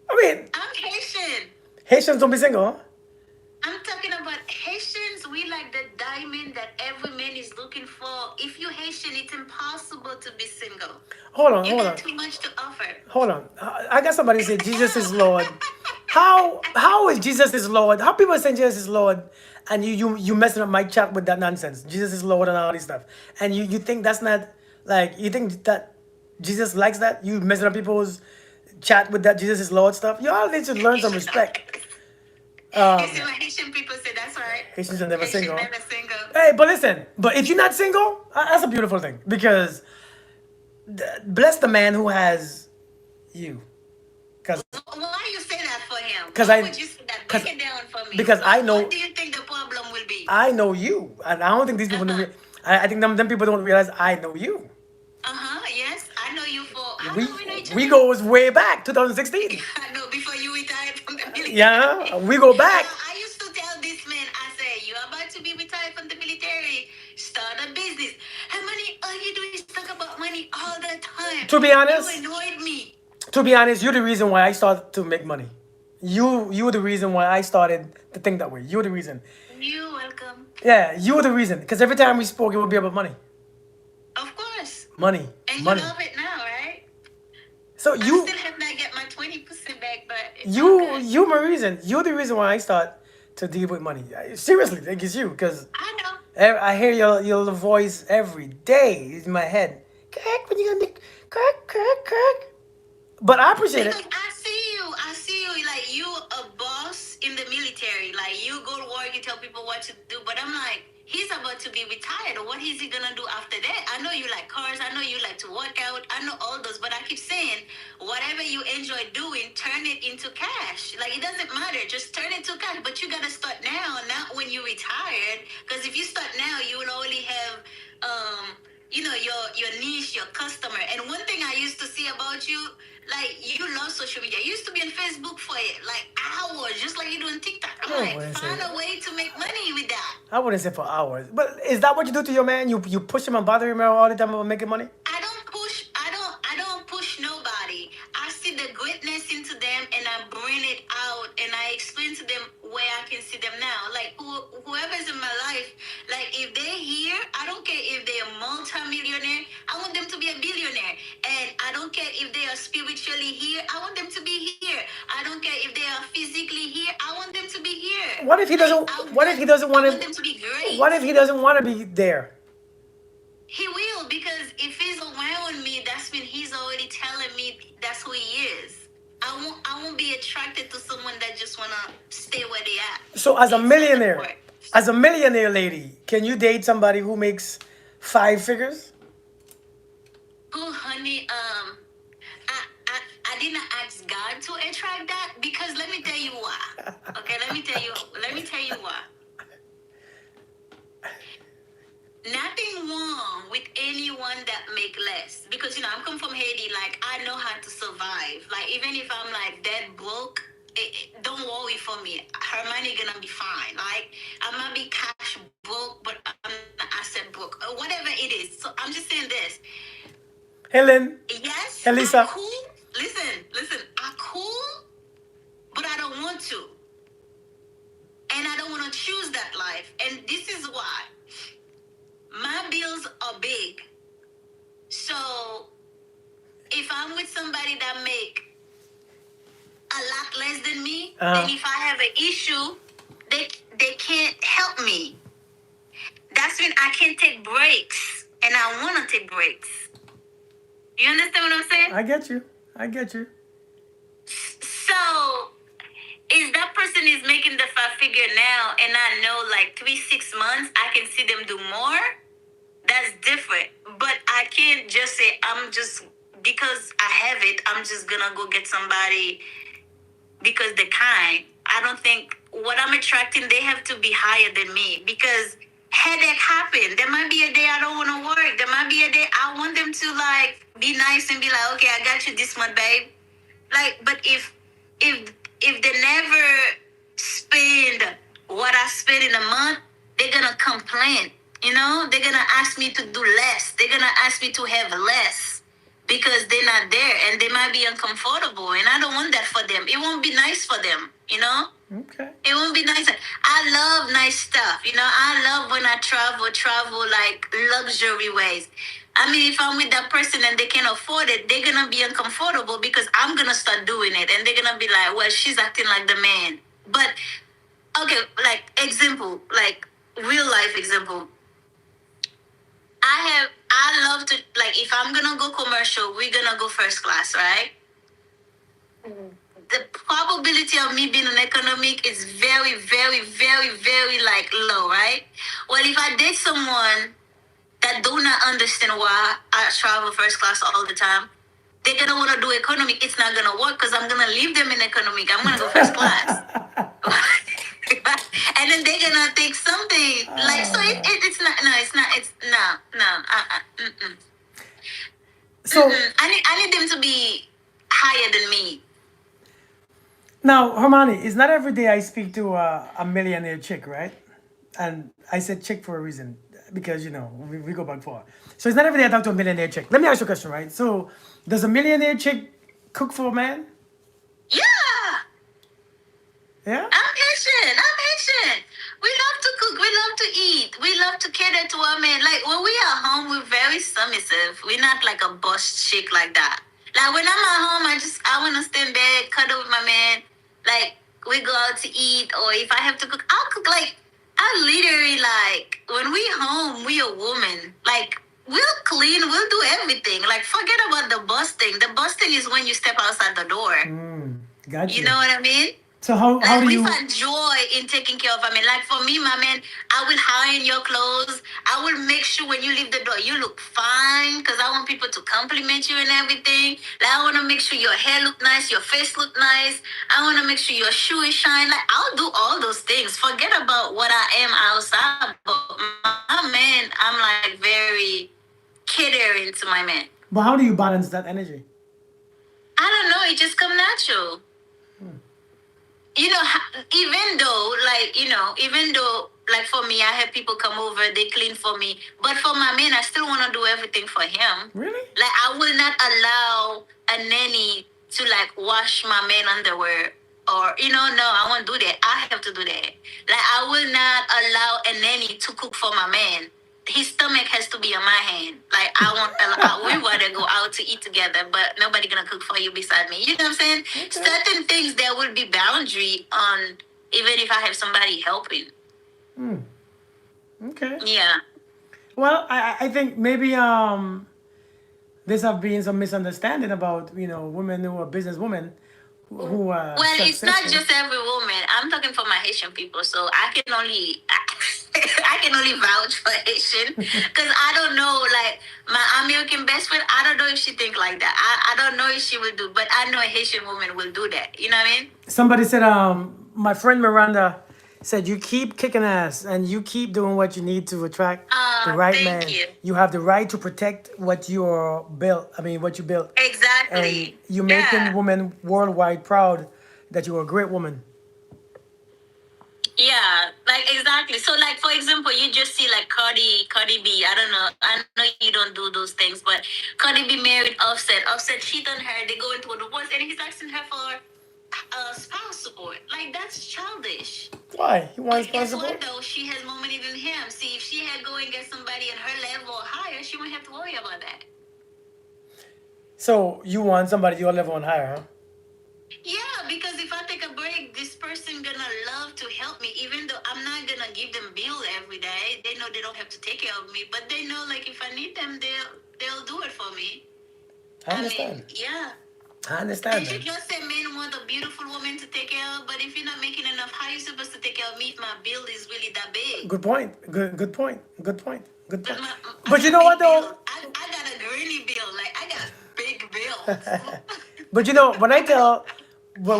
I mean, I'm Haitian. Haitians don't be single, huh? I'm talking about Haitians. We like the diamond that every man is looking for. If you Haitian, it's impossible to be single. You Hold got on, too much to offer. hold on. I got somebody say Jesus is Lord. How is Jesus is Lord? How people say Jesus is Lord, and you messing up my chat with that nonsense? Jesus is Lord and all this stuff, and you think that's not like you think that Jesus likes that? You messing up people's chat with that Jesus is Lord stuff. You all need to learn some respect. You see what Haitian people say? That's right. Haitians are never Haitian single. never single. Hey, but listen, but if you're not single, that's a beautiful thing because bless the man who has you. Because Why you say that for him? Cause Why I, would you say that? cause, Break it down for me. because I What know do you think the problem will be? I know you, and I don't think these people. Uh-huh. I think them people don't realize I know you. Uh-huh. Yes. I know you for how We long we know each we other? goes way back, 2016. I know before you retired from the military. Yeah, we go back. I used to tell this man, I say, you're about to be retired from the military. Start a business. Hermanie, all you do is talk about money all the time. To be honest, You annoyed me. you're the reason why I started to make money. You were the reason why I started to think that way. You were the reason. You're welcome. Yeah, you were the reason. Because every time we spoke, it would be about money, Of course. money, And you money. love it now, right? So I you still have not get my 20% back, but it's all you good. you my reason. You're the reason why I start to deal with money. Seriously, I think it's you because I know. I hear your voice every day in my head. Kirk, when you gonna be Kirk? But I appreciate Because it. I see you like you a boss in the military. Like you go to work, you tell people what to do. But I'm like, he's about to be retired. What is he gonna do after that? I know you like cars. I know you like to work out. I know all those. But I keep saying, whatever you enjoy doing, turn it into cash. Like it doesn't matter. Just turn it to cash. But you gotta start now, not when you're retired. Because if you start now, you will only have your niche, your customer. And one thing I used to see about you, like you love social media. You used to be on Facebook for it, like hours, just like you do on TikTok. I'm I like, wouldn't say find a way to make money with that. I wouldn't say for hours. But is that what you do to your man? You push him and bother him all the time about making money? I don't push nobody. I see the greatness into them and I bring it out and I explain to them where I can see them now. Like whoever's in my life, like if they're here, I don't care if they're a multi-millionaire, I want them to be a billionaire. And I don't care if they are spiritually here, I want them to be here. I don't care if they are physically here, I want them to be here. What if he doesn't? What if he doesn't want I want them to? to be great. What if he doesn't want to be there? He will, because if he's around me, that's when he's already telling me that's who he is. I won't be attracted to someone that just wanna stay where they at. So It's not gonna work. as a millionaire lady, can you date somebody who makes 5 figures? Oh, honey, I didn't ask God to attract that because let me tell you why. Okay, let me tell you why. Nothing wrong with anyone that make less because I'm come from Haiti. Like I know how to survive. Like even if I'm like dead broke, don't worry for me. Hermanie gonna be fine. Like I might be cash broke, but I'm not asset broke. Whatever it is. So I'm just saying this. Helen, Yes, Elisa. I'm cool. Listen. I'm cool, but I don't want to, and I don't want to choose that life. And this is why. My bills are big. So if I'm with somebody that make a lot less than me, then if I have an issue, they can't help me. That's when I can take breaks. And I want to take breaks. You understand what I'm saying? I get you. I get you. So if that person is making the 5 figure now, and I know like 3 6 months, I can see them do more. That's different. But I can't just say I'm just because I have it. I'm just gonna go get somebody because they're kind. I don't think what I'm attracting, they have to be higher than me because headache happen. There might be a day I don't want to work. There might be a day I want them to like be nice and be like, okay, I got you this month, babe. Like, but if they never spend what I spend in a month, they're gonna complain. You know, they're gonna ask me to do less. They're gonna ask me to have less because they're not there and they might be uncomfortable. And I don't want that for them. It won't be nice for them. You know. Okay. It won't be nice. I love nice stuff. You know, I love when I travel like luxury ways. I mean, if I'm with that person and they can't afford it, they're gonna be uncomfortable because I'm gonna start doing it, and they're gonna be like, "Well, she's acting like the man." But okay, like example, like real life example. I love to like if I'm gonna go commercial, we're gonna go first class, right? The probability of me being an economic is very, very, very, very like low, right? Well, if I date someone that do not understand why I travel first class all the time, they're gonna want to do economic. It's not gonna work because I'm gonna leave them in economic. I'm gonna go first class. And then they're gonna think something like so. It's not. No, it's not. It's no, no. Mm-mm. So I need them to be higher than me. now, Hermanie, it's not every day I speak to a millionaire chick, right? And I said chick for a reason because we go back far. So it's not every day I talk to a millionaire chick. Let me ask you a question, right? So does a millionaire chick cook for a man? Yeah. Yeah. I'm Haitian. I'm Haitian. We love to cook. We love to eat. We love to cater to our men. Like when we are home, we're very submissive. We're not like a boss chick like that. Like when I'm at home, I want to stand there, cuddle with my man. Like we go out to eat, or if I have to cook, I'll cook. Like I literally like when we home, we a woman. Like we'll clean, we'll do everything. Like forget about the busting. The busting is when you step outside the door. Gotcha. You know what I mean? So how Like do we you? find joy in taking care of a man. Like for me, my man, I will iron your clothes. I will make sure when you leave the door, you look fine because I want people to compliment you and everything. Like I want to make sure your hair look nice, your face look nice. I want to make sure your shoe is shine. Like I'll do all those things. Forget about what I am outside. But my man, I'm like very catering to my man. But how do you balance that energy? I don't know. It just come natural. Even though like for me, I have people come over, they clean for me, but for my man, I still want to do everything for him. Really? Like I will not allow a nanny to like wash my man underwear, or no, I won't do that. I have to do that. Like I will not allow a nanny to cook for my man. His stomach has to be on my hand. Like we want to go out to eat together, but nobody gonna cook for you beside me. You know what I'm saying? Okay. Certain things there will be boundary on, even if I have somebody helping. Okay. Yeah. Well, I think maybe there's have been some misunderstanding about women who are businesswomen who are Well, it's not successful. just every woman. I'm talking for my Haitian people, so I can only I can only vouch for Haitian because I don't know. Like my American best friend, I don't know if she think like that. I don't know if she will do, but I know a Haitian woman will do that. You know what I mean? Somebody said, my friend Miranda said, you keep kicking ass and you keep doing what you need to attract the right Thank man. you. You have the right to protect what you're built. I mean, what you built. And Exactly. you're making Yeah. women worldwide proud that you're a great woman. Yeah, like exactly. So, like for example, you just see like Cardi B. I don't know. I know you don't do those things, but Cardi B married Offset. Offset cheat on her. They go into a divorce, and he's asking her for spouse support. Like that's childish. Why? He wants But guess possible? what though? She has more money than him. See, if she had go and get somebody at her level or higher, she wouldn't have to worry about that. So you want somebody your level and higher, huh? Yeah, because if I take a break, this person gonna love to help me, even though I'm not gonna give them bill every day. They know they don't have to take care of me, but they know like if I need them, they'll do it for me. I understand. Yeah. I And understand, you man. just say men want a beautiful woman to take care of, but if you're not making enough, how are you supposed to take care of me if my bill is really that big? Good point. Good point. Good point. Good Because point. I But you got know what big though? bills. I got a granny bill. Like, I got big bills. But you know, when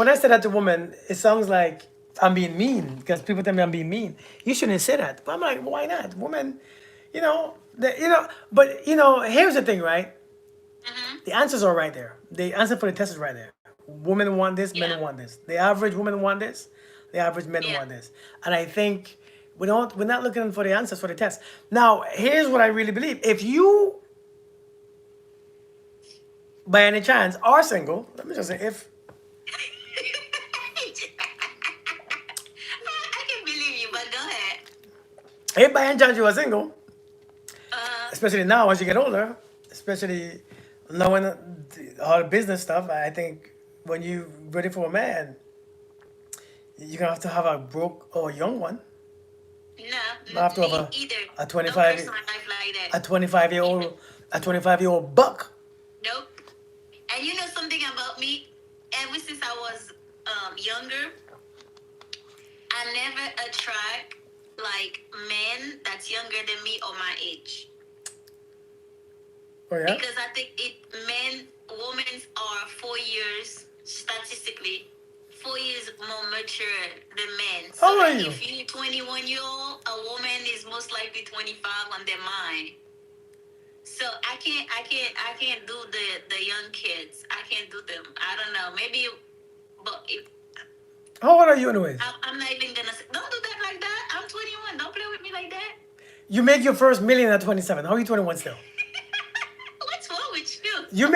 I say that to women, it sounds like I'm being mean because people tell me I'm being mean. You shouldn't say that. But I'm like, why not? Women, But here's the thing, right? Hmm. The answers are right there. The answer for the test is right there. Women want this, men Yeah. want this. The average woman want this, the average men Yeah. want this. And I think we're not looking for the answers for the test. Now, here's what I really believe. If you by any chance are single, let me just say I can believe you, but go ahead. if by any chance you are single, Uh, especially now as you get older, especially knowing all the business stuff, I think when you ready for a man, you're gonna have to have a broke or a young one. no, You have to have me either. a Don't 25 curse my life like that. a 25-year-old buck. Nope. And you know something about me? Ever since I was younger, I never attract like men that's younger than me or my age. Oh yeah. Because I think women are 4 years statistically 4 years more mature than men. So How are like you? if you're 21-year-old, a woman is most likely 25 on their mind. So I can't do the young kids. I can't do them. I don't know. Maybe, but How old are you anyways? I'm not even gonna say. Don't do that like that. I'm 21. Don't play with me like that. You make your first million at 27. How are you 21 still? What's wrong with you? You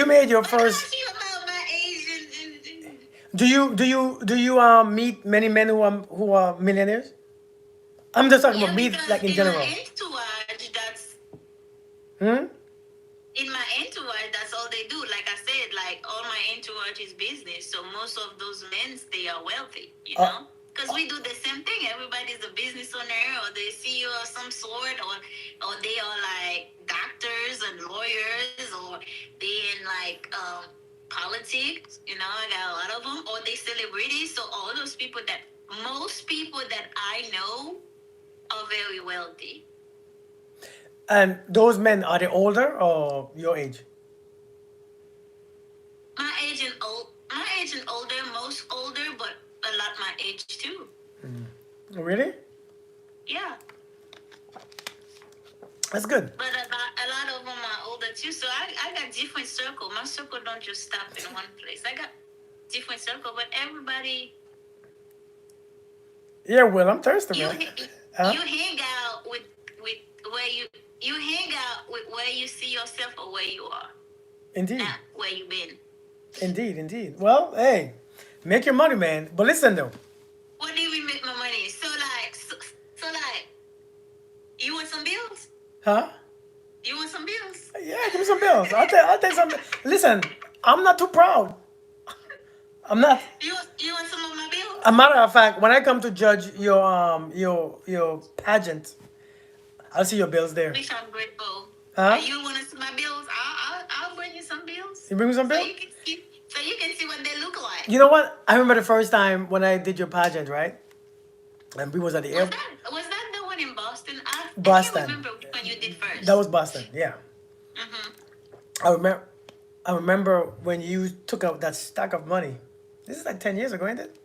made your What first. about you about my age and Do you meet many men who are millionaires? I'm just talking about yeah, meet because like in general. Hmm? in my entourage, that's all they do. Like I said, like all my entourage is business. So most of those men, they are wealthy, Uh, Because we do the same thing. Everybody's a business owner or the CEO of some sort, or they are like doctors and lawyers, or they in like politics. I got a lot of them, or they celebrities. So all those people most people that I know are very wealthy. and those men, are they older or your age? My age and older, most older, but a lot my age too. Really? Yeah, That's good. but a lot of them are older too. So I got different circle. My circle don't just stop in one place. I got different circle, but everybody Yeah, Will, I'm thirsty, you man. Huh? you hang out with where you hang out with where you see yourself or where you are, Indeed. not where you been. Indeed, indeed. Well, hey, make your money, man. But listen though. What do you mean make my money? So like you want some bills? Huh? You want some bills? Yeah, give me some bills. I'll take some. Listen, I'm not too proud. I'm not. You want some of my bills? A matter of fact, when I come to judge your pageant, I'll see your bills there. Which I'm grateful. Huh? You want to see my bills? I'll bring you some bills. You bring me some So bills? you can see what they look like. You know what? I remember the first time when I did your pageant, right? And we was at the Was airport. that was that the one in Boston? I can't Boston. remember which one you did first. That was Boston. Yeah. Hmm. I remember. I remember when you took out that stack of money. This is like 10 years ago, ain't it?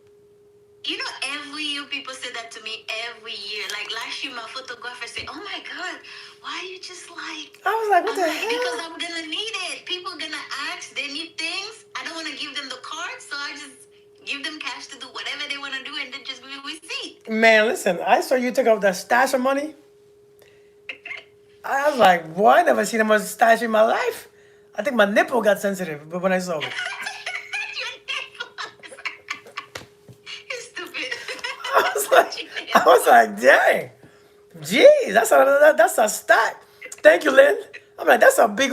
Every year people say that to me every year. Like last year, my photographer said, "Oh my God, why you just like?" I was like, what I'm the like, because hell? I'm gonna need it. People gonna ask. They need things. I don't want to give them the card, so I just give them cash to do whatever they want to do, and then just give me a receipt. Man, listen. I saw you took out that stash of money. I was like, boy, I never seen that much stash in my life. I think my nipple got sensitive, but when I saw it, You're stupid. I was like, I was like, dang, geez, that's a stack. Thank you, Lynn. I'm like, that's a big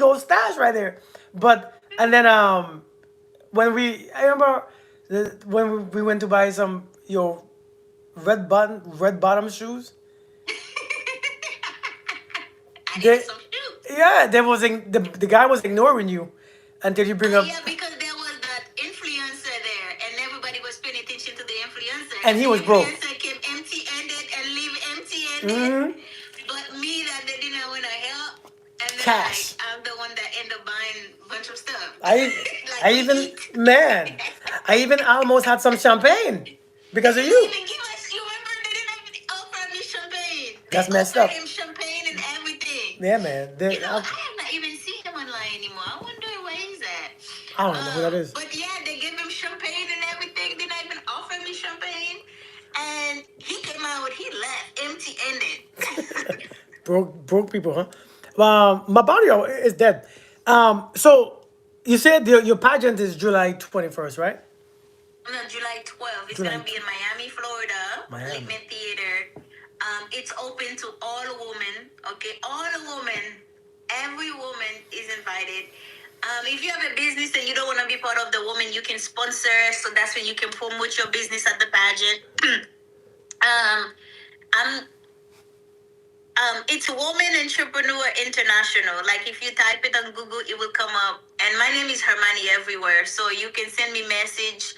old stash right there. But and then I remember when we went to buy some your red bottom shoes. I needed They some shoes. Yeah, the guy was ignoring you until you bring up, Yeah, because there was that influencer there, and everybody was paying attention to the influencer, and and he the was broke. influencer came empty-handed and leave empty-handed. Hmm. But me, that they didn't want to help, and then Cash. I'm the one that end up buying a bunch of stuff, I like I we even eat. man, I even almost had some champagne They because of didn't you. even give us. You remember? They didn't even offer me champagne. They That's messed offered up. him champagne and everything. Yeah, man. You know, I have not even seen him online anymore. I wonder where he's at. I don't know who that is. But yeah, they gave him champagne and everything. They not even offer me champagne. And he came out, he left empty-handed. Broke people, huh? My body is dead. So you said your pageant is July 21st, right? No, July 12th. It's July gonna be in Miami, Florida, Miami. Lippman Theater. It's open to all women. Okay, all women. Every woman is invited. If you have a business and you don't want to be part of the woman, you can sponsor. So that's when you can promote your business at the pageant. um, I'm it's Woman Entrepreneur International. Like if you type it on Google, it will come up. And my name is Hermanie everywhere, so you can send me message.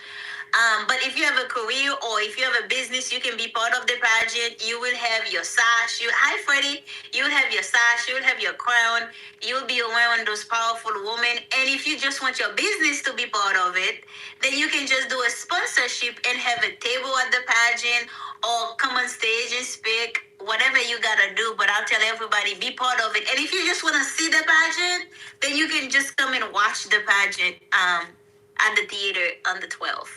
But if you have a career or if you have a business, you can be part of the pageant. You will have your sash. Hi, Freddie. You will have your sash. You will have your crown. You will be around those powerful women. And if you just want your business to be part of it, then you can just do a sponsorship and have a table at the pageant or come on stage and speak. Whatever you gotta do, but I'll tell everybody be part of it. And if you just want to see the pageant, then you can just come and watch the pageant at the theater on the 12th.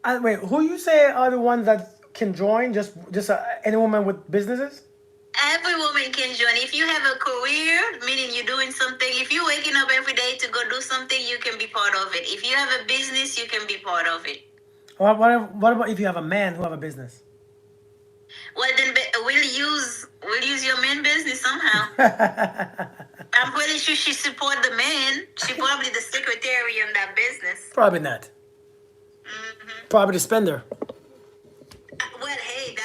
And wait, who you say are the ones that can join? Just any woman with businesses? Every woman can join. If you have a career, meaning you're doing something, if you're waking up every day to go do something, you can be part of it. If you have a business, you can be part of it. What about if you have a man who have a business? Well, then we'll use your main business somehow. I'm pretty sure she support the man. She probably the secretary in that business. Probably not. Probably the spender. Well, hey,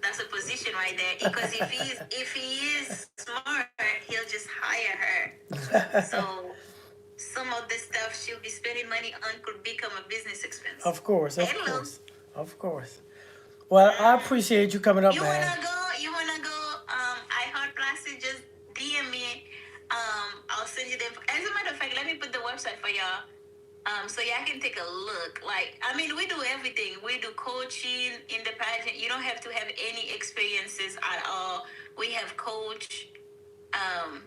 that's a position right there. Because if he is smart, he'll just hire her. So some of the stuff she'll be spending money on could become a business expense. Of course, of Hello. course, of course. Well, I appreciate you coming up, You man. wanna go? You wanna go? I heart plastic. Just DM me. I'll send you the. As a matter of fact, let me put the website for y'all. So y'all can take a look. Like, I mean, we do everything. We do coaching in the pageant. You don't have to have any experiences at all. We have coach. Um,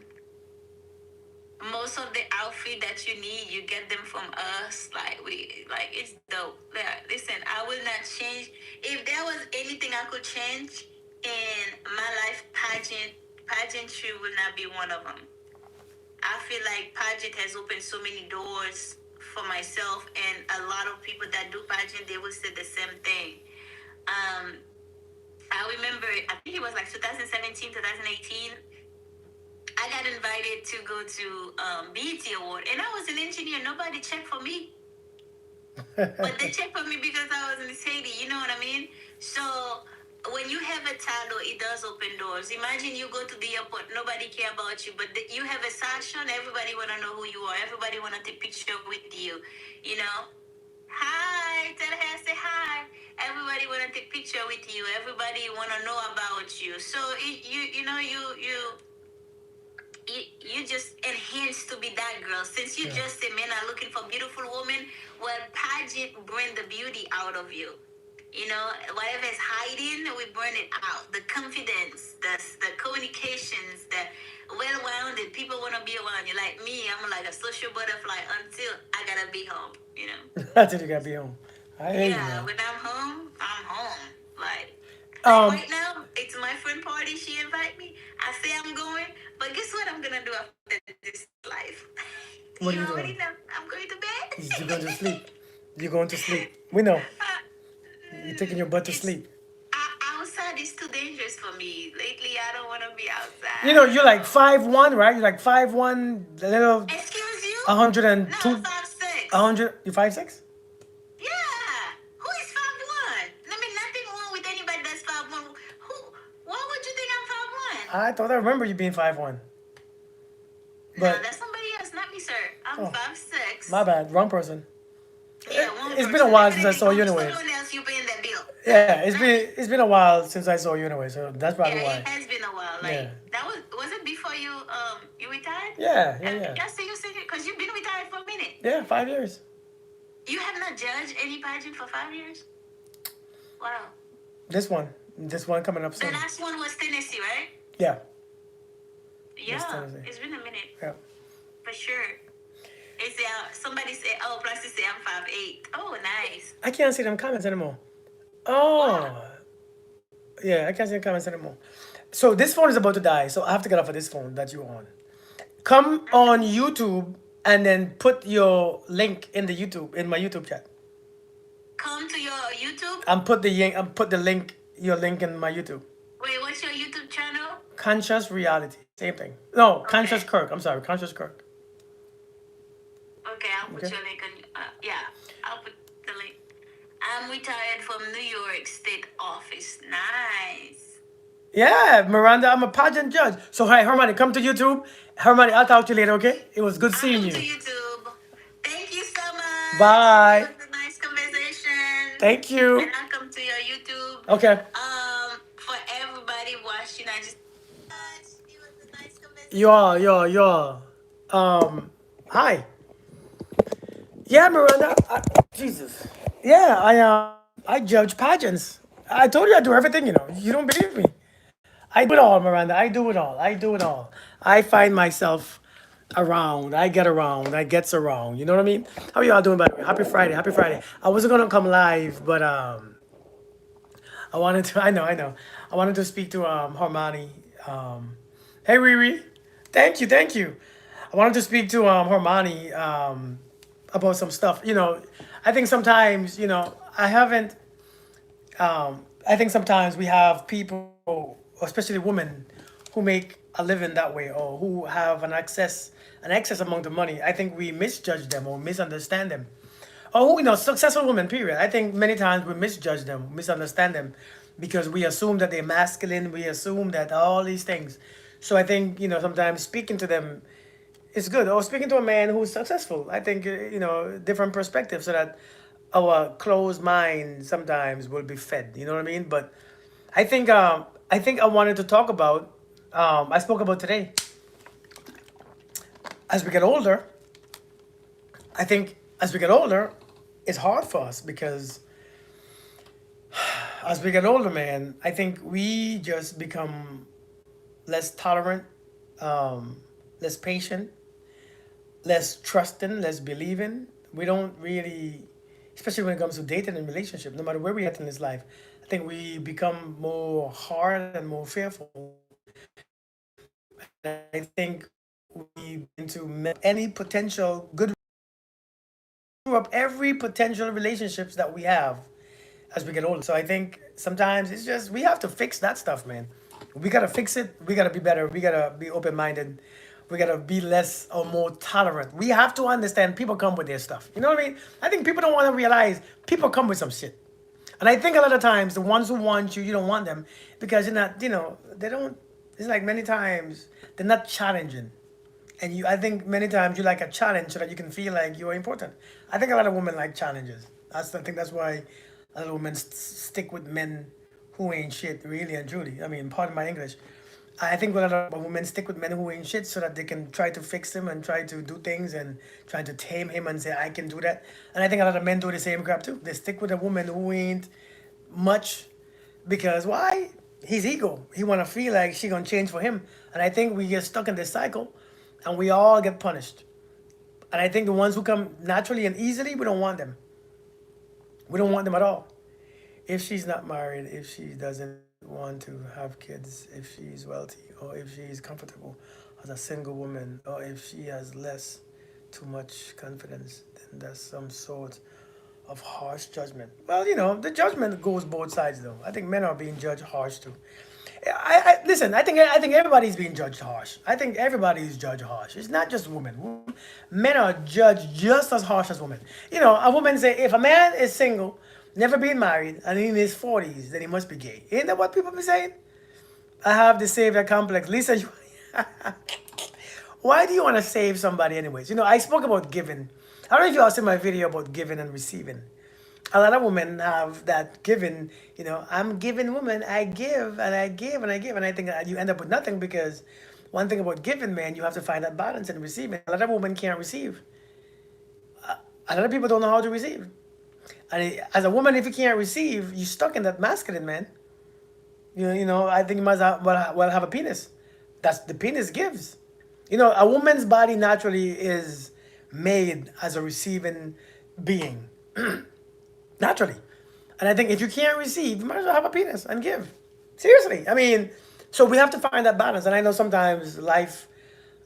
most of the outfit that you need, you get them from us. Like it's dope. Yeah, listen, I will not change. If there was anything I could change in my life, pageantry will not be one of them. I feel like pageant has opened so many doors for myself, and a lot of people that do pageant, they will say the same thing. Um, I remember, I think it was like 2017, 2018. I got invited to go to BET Award, and I was an engineer. Nobody checked for me, but they checked for me because I was in Haiti. You know what I mean? So when you have a title, it does open doors. Imagine you go to the airport, nobody care about you, but you have a sash on. Everybody wanna know who you are. Everybody wanna take picture with you. You know? Hi, tell her say hi. Everybody wanna take picture with you. Everybody wanna know about you. So you just enhance to be that girl. Since you just say men are looking for beautiful women, well, pageant bring the beauty out of you. You know, whatever is hiding, we bring it out. The confidence, the communications, the well-rounded. People want to be around you. Like me, I'm like a social butterfly until I gotta be home. You know. Until you gotta be home. I hear you, Yeah, man. when I'm home, I'm home. Like Um, right now, it's my friend party. She invite me. I say I'm going, but guess what I'm gonna do after this life? What are You you already doing? know. I'm going to bed. You're going to sleep. You're going to sleep. We know. You're taking your butt to It's sleep. outside is too dangerous for me. Lately, I don't want to be You know, outside. you're like 5'1", right? You're like 5'1", a little Excuse you? No, 102, 5'6". 100. You 5'6"? Yeah. Who is 5'1"? I mean, nothing wrong with anybody that's 5'1". Who? Why would you think I'm I thought I remember you being 5'1". No, But that's somebody else, not me, sir. I'm oh, 5'6". my bad, wrong person. Yeah, one It's been a person. while If since I anything, saw you, anyways. someone else, you paying that bill. Yeah, Not me. it's been a while since I saw you, anyway. So that's probably Yeah, it why. has been a while. Yeah, Like that was it before you retired? yeah. Yeah, so you said it because you've been retired for a minute. Yeah, 5 years. You have not judged any pageant for 5 years. Wow. This one coming up The soon. last one was Tennessee, right? Yeah, this Yeah, Tennessee. it's been a minute Yeah, for sure. It's somebody said, oh, Plastic say I'm 5'8". Oh, nice. I can't see them comments anymore. Wow. Oh, yeah, I can't see the comments anymore. So this phone is about to die, so I have to get off of this phone that you're on. Come on YouTube and then put your link in the YouTube in my YouTube chat. Come to your YouTube. Put the link your link in my YouTube. Wait, what's your YouTube channel? Conscious reality, same thing. No, Okay. conscious Kirk. I'm sorry, conscious Kirk. Okay, I'll put Okay. your link on. Yeah, I'll put the link. I'm retired from New York State Office. Nice. Yeah, Miranda, I'm a pageant judge. So hi, Hermanie, come to YouTube. Hermanie, I'll talk to you later. Okay? It was good I'll seeing come to you. YouTube. Thank you so much. It Bye. was a nice conversation. Thank And you. I'll come to your YouTube. Okay. For everybody watching, I just. It was a nice conversation. You're. Hi. Yeah, Miranda. Jesus. Yeah, I judge pageants. I told you I do everything. You don't believe me. I do it all, Miranda. I do it all. I do it all. I find myself around. I get around. I gets around. You know what I mean? How are you all doing, by the way? Happy Friday. Happy Friday. I wasn't gonna come live, but I wanted to. I know. I wanted to speak to Hermanie. Hey, Riri. Thank you. I wanted to speak to Hermanie about some stuff. I think sometimes I haven't. I think sometimes we have people, especially women, who make a living that way or who have an excess amount of money. I think we misjudge them or misunderstand them. Or who, successful women, period. I think many times we misjudge them, misunderstand them, because we assume that they're masculine. We assume that all these things. So I think sometimes speaking to them is good. Or speaking to a man who's successful. I think different perspectives so that our closed mind sometimes will be fed. You know what I mean? But I think I wanted to talk about. I spoke about today. As we get older, I think as we get older, it's hard for us because as we get older, man, I think we just become less tolerant, less patient, less trusting, less believing. We don't really, especially when it comes to dating and relationship, no matter where we are at in this life, I think we become more hard and more fearful. And I think we into any potential good up every potential relationships that we have as we get older. So I think sometimes it's just we have to fix that stuff, man. We gotta fix it. We gotta be better. We gotta be open minded. We gotta be less or more tolerant. We have to understand people come with their stuff. You know what I mean? I think people don't want to realize people come with some shit. And I think a lot of times the ones who want you, you don't want them because you're not, they don't. It's like many times they're not challenging. And I think many times you like a challenge so that you can feel like you're important. I think a lot of women like challenges. I think that's why a lot of women stick with men who ain't shit, really and truly. I mean, pardon my English. I think a lot of women stick with men who ain't shit so that they can try to fix him and try to do things and try to tame him and say, I can do that. And I think a lot of men do the same crap too. They stick with a woman who ain't much because why? His ego. He want to feel like she going to change for him. And I think we get stuck in this cycle and we all get punished. And I think the ones who come naturally and easily, we don't want them. We don't want them at all. If she's not married, if she doesn't want to have kids, if she's wealthy, or if she's comfortable as a single woman, or if she has too much confidence, then that's some sort of harsh judgment. Well, the judgment goes both sides, though. I think men are being judged harsh too. Listen. I think everybody's being judged harsh. I think everybody's judged harsh. It's not just women. Men are judged just as harsh as women. A woman say if a man is single, never been married, and in his 40s, then he must be gay. Ain't that what people be saying? I have the savior complex. Lisa, you, why do you want to save somebody anyways? I spoke about giving. I don't know if you all seen my video about giving and receiving. A lot of women have that giving, I'm giving woman, I give and I give and I give. And I think that you end up with nothing because one thing about giving, man, you have to find that balance in receiving. A lot of women can't receive. A lot of people don't know how to receive. And as a woman, if you can't receive, you're stuck in that masculine, man. I think you must well have a penis. That's the penis gives. A woman's body naturally is made as a receiving being, naturally. And I think if you can't receive, you might as well have a penis and give. Seriously. I mean, so we have to find that balance. And I know sometimes life,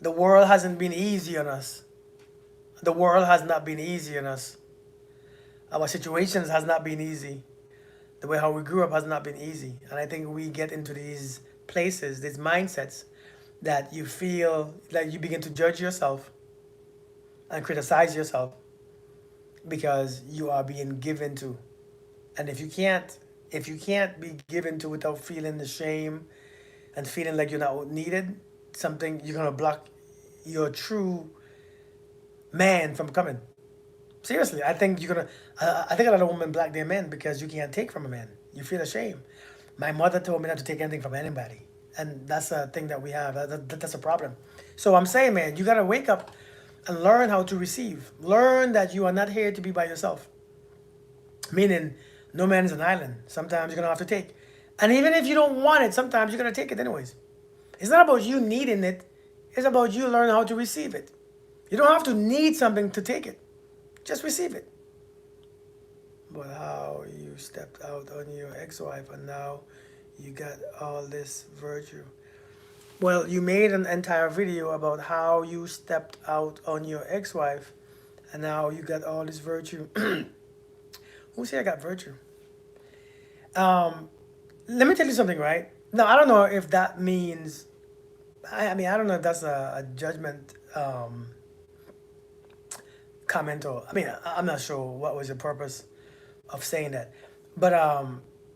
the world hasn't been easy on us. The world has not been easy on us. Our situations has not been easy. The way how we grew up has not been easy. And I think we get into these places, these mindsets, that you feel like you begin to judge yourself and criticize yourself because you are being given to. And if you can't be given to without feeling the shame and feeling like you're not needed, something you're gonna block your true man from coming. Seriously, I think you're gonna. I think a lot of women block their men because you can't take from a man. You feel ashamed. My mother told me not to take anything from anybody, and that's a thing that we have. That's a problem. So I'm saying, man, you gotta wake up and learn how to receive. Learn that you are not here to be by yourself. Meaning, no man is an island. Sometimes you're gonna have to take, and even if you don't want it, sometimes you're gonna take it anyways. It's not about you needing it. It's about you learning how to receive it. You don't have to need something to take it. Just receive it. But how you stepped out on your ex-wife and now you got all this virtue. Well, you made an entire video about how you stepped out on your ex-wife and now you got all this virtue. Who said I got virtue? Let me tell you something, right? Now, I don't know if that means, I mean, I don't know if that's a judgment comment or, I mean, I'm not sure what was the purpose of saying that. But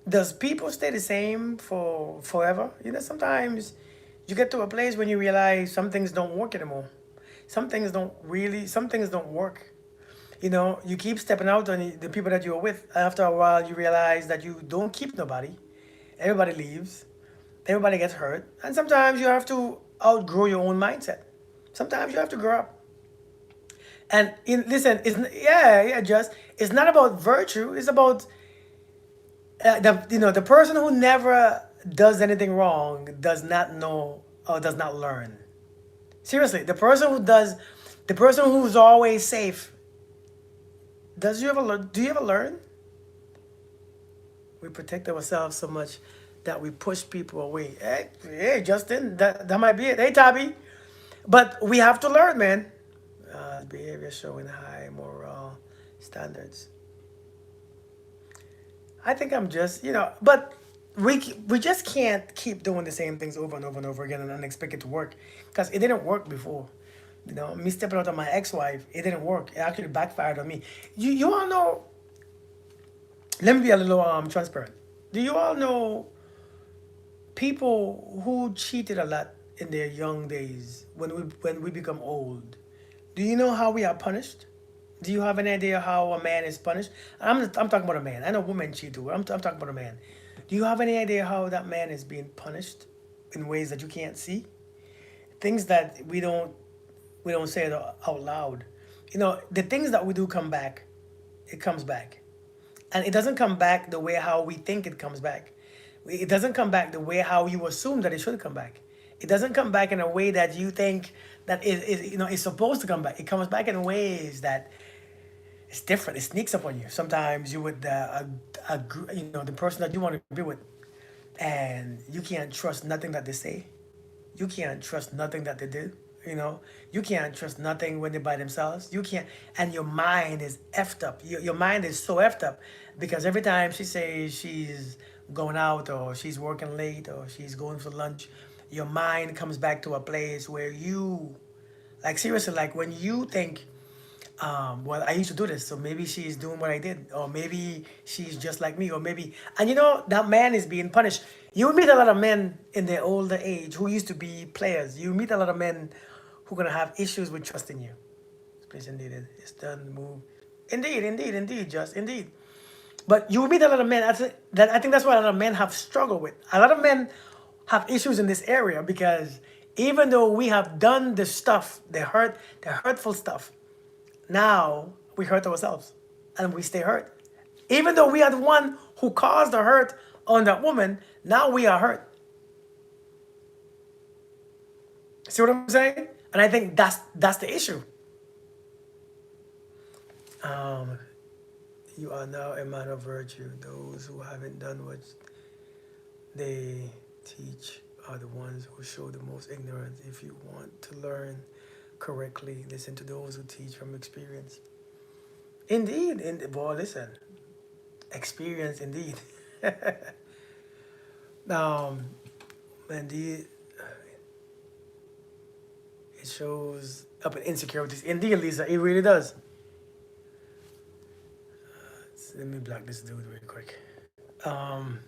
does people stay the same for forever? Sometimes you get to a place when you realize some things don't work anymore. Some things don't work. You keep stepping out on the people that you're with. After a while, you realize that you don't keep nobody. Everybody leaves. Everybody gets hurt. And sometimes you have to outgrow your own mindset. Sometimes you have to grow up. And listen, just it's not about virtue. It's about the person who never does anything wrong does not know or does not learn. Seriously, the person who's always safe. Does you ever learn? Do you ever learn? We protect ourselves so much that we push people away. Hey, Justin, that might be it. Hey, Tabby, but we have to learn, man. Behavior showing high moral standards. I think I'm just, but we just can't keep doing the same things over and over and over again and expect it to work because it didn't work before. Me stepping out on my ex-wife, it didn't work. It actually backfired on me. You all know. Let me be a little transparent. Do you all know people who cheated a lot in their young days when we become old? Do you know how we are punished? Do you have any idea how a man is punished? I'm talking about a man. I know women cheat too. I'm talking about a man. Do you have any idea how that man is being punished in ways that you can't see? Things that we don't say it out loud. The things that we do come back. It comes back, and it doesn't come back the way how we think it comes back. It doesn't come back the way how you assume that it should come back. It doesn't come back in a way that you think that it's supposed to come back. It comes back in ways that it's different. It sneaks up on you. Sometimes you with the person that you want to be with, and you can't trust nothing that they say. You can't trust nothing that they do. You can't trust nothing when they're by themselves. You can't, and your mind is effed up. Your mind is so effed up because every time she says she's going out or she's working late or she's going for lunch, your mind comes back to a place where you, like seriously, like when you think, well, I used to do this, so maybe she's doing what I did, or maybe she's just like me, or maybe, and that man is being punished. You meet a lot of men in their older age who used to be players. You meet a lot of men who are gonna have issues with trusting you. Please, indeed, it's done. Move. Indeed, indeed, indeed, just indeed. But you will meet a lot of men. I think that's what a lot of men have struggled with. A lot of men have issues in this area because even though we have done the stuff, the hurtful stuff, now we hurt ourselves and we stay hurt. Even though we are the one who caused the hurt on that woman, now we are hurt. See what I'm saying? And I think that's the issue. Um, you are now a man of virtue. Those who haven't done what they teach are the ones who show the most ignorance. If you want to learn correctly, listen to those who teach from experience. Indeed, boy, listen, experience indeed. um, indeed, it shows up in insecurities. Indeed, Lisa, it really does. Let me block this dude real quick. Um,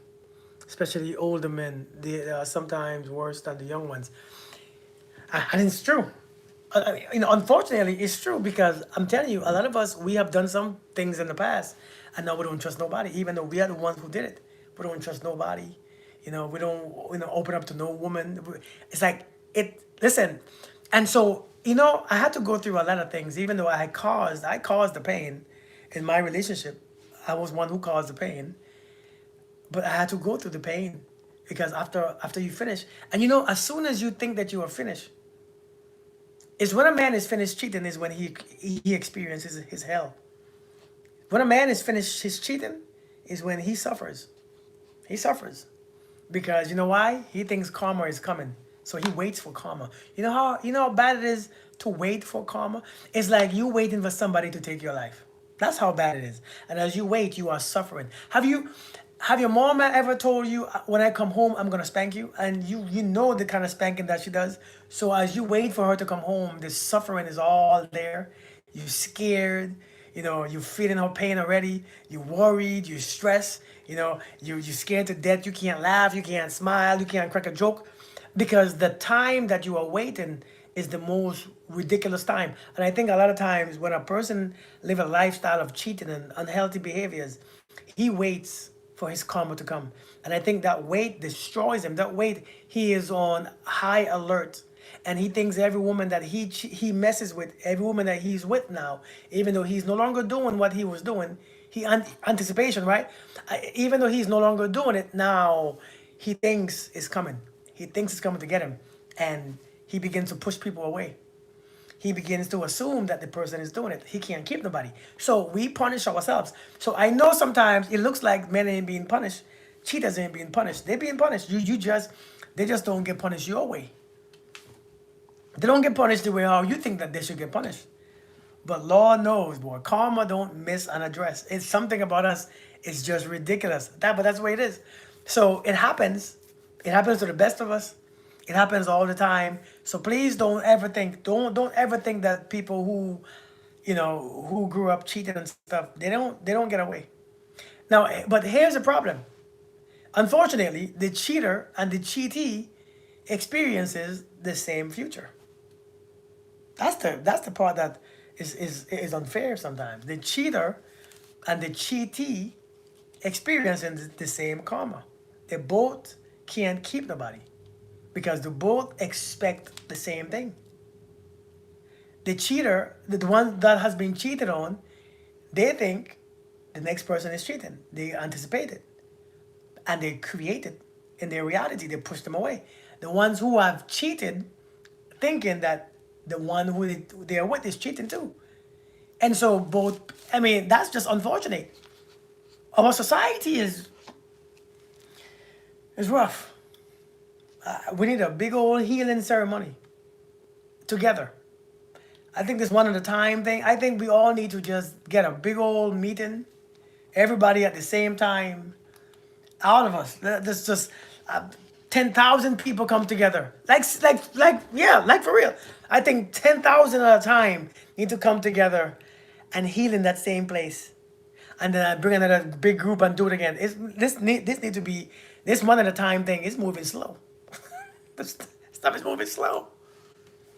Especially older men, they are sometimes worse than the young ones, and it's true. Unfortunately, it's true because I'm telling you, a lot of us we have done some things in the past, and now we don't trust nobody, even though we are the ones who did it. We don't trust nobody. We don't open up to no woman. It's like it. Listen, and so I had to go through a lot of things, even though I caused the pain in my relationship. I was one who caused the pain, but I had to go through the pain because after you finish, and as soon as you think that you are finished, is when a man is finished cheating is when he experiences his hell. When a man is finished his cheating is when he suffers. He suffers because you know why? He thinks karma is coming, so he waits for karma. You know how bad it is to wait for karma. It's like you waiting for somebody to take your life. That's how bad it is. And as you wait, you are suffering. Have your mom ever told you, when I come home, I'm gonna spank you? And you know the kind of spanking that she does. So as you wait for her to come home, the suffering is all there. You're scared, you're feeling her pain already. You're worried, you're stressed, you're scared to death. You can't laugh, you can't smile, you can't crack a joke. Because the time that you are waiting is the most ridiculous time. And I think a lot of times when a person live a lifestyle of cheating and unhealthy behaviors, he waits for his karma to come. And I think that wait destroys him. That wait, he is on high alert. And he thinks every woman that he messes with, every woman that he's with now, even though he's no longer doing what he was doing, anticipation, right? Even though he's no longer doing it now, he thinks it's coming. He thinks it's coming to get him, and he begins to push people away. He begins to assume that the person is doing it. He can't keep nobody. So we punish ourselves. So I know sometimes it looks like men ain't being punished. Cheaters ain't being punished. They're being punished. They just don't get punished your way. They don't get punished the way how you think that they should get punished. But Lord knows, boy, karma don't miss an address. It's something about us. It's just ridiculous. But that's the way it is. So it happens. It happens to the best of us. It happens all the time. So please don't ever think that people who grew up cheating and stuff, they don't get away. Now, but here's the problem. Unfortunately, the cheater and the cheatee experiences the same future. That's the part that is unfair sometimes. The cheater and the cheatee experiencing the same karma. They both can't keep nobody because they both expect the same thing. The cheater, the one that has been cheated on, they think the next person is cheating. They anticipate it and they create it in their reality. They push them away. The ones who have cheated thinking that the one who they are with is cheating too. And so both, that's just unfortunate. Our society is rough. We need a big old healing ceremony together. I think this one at a time thing. I think we all need to just get a big old meeting, everybody at the same time. All of us. Let's just 10,000 people come together. Like for real. I think 10,000 at a time need to come together and heal in that same place. And then I bring another big group and do it again. This need to be This one at a time thing is moving slow. This stuff is moving slow.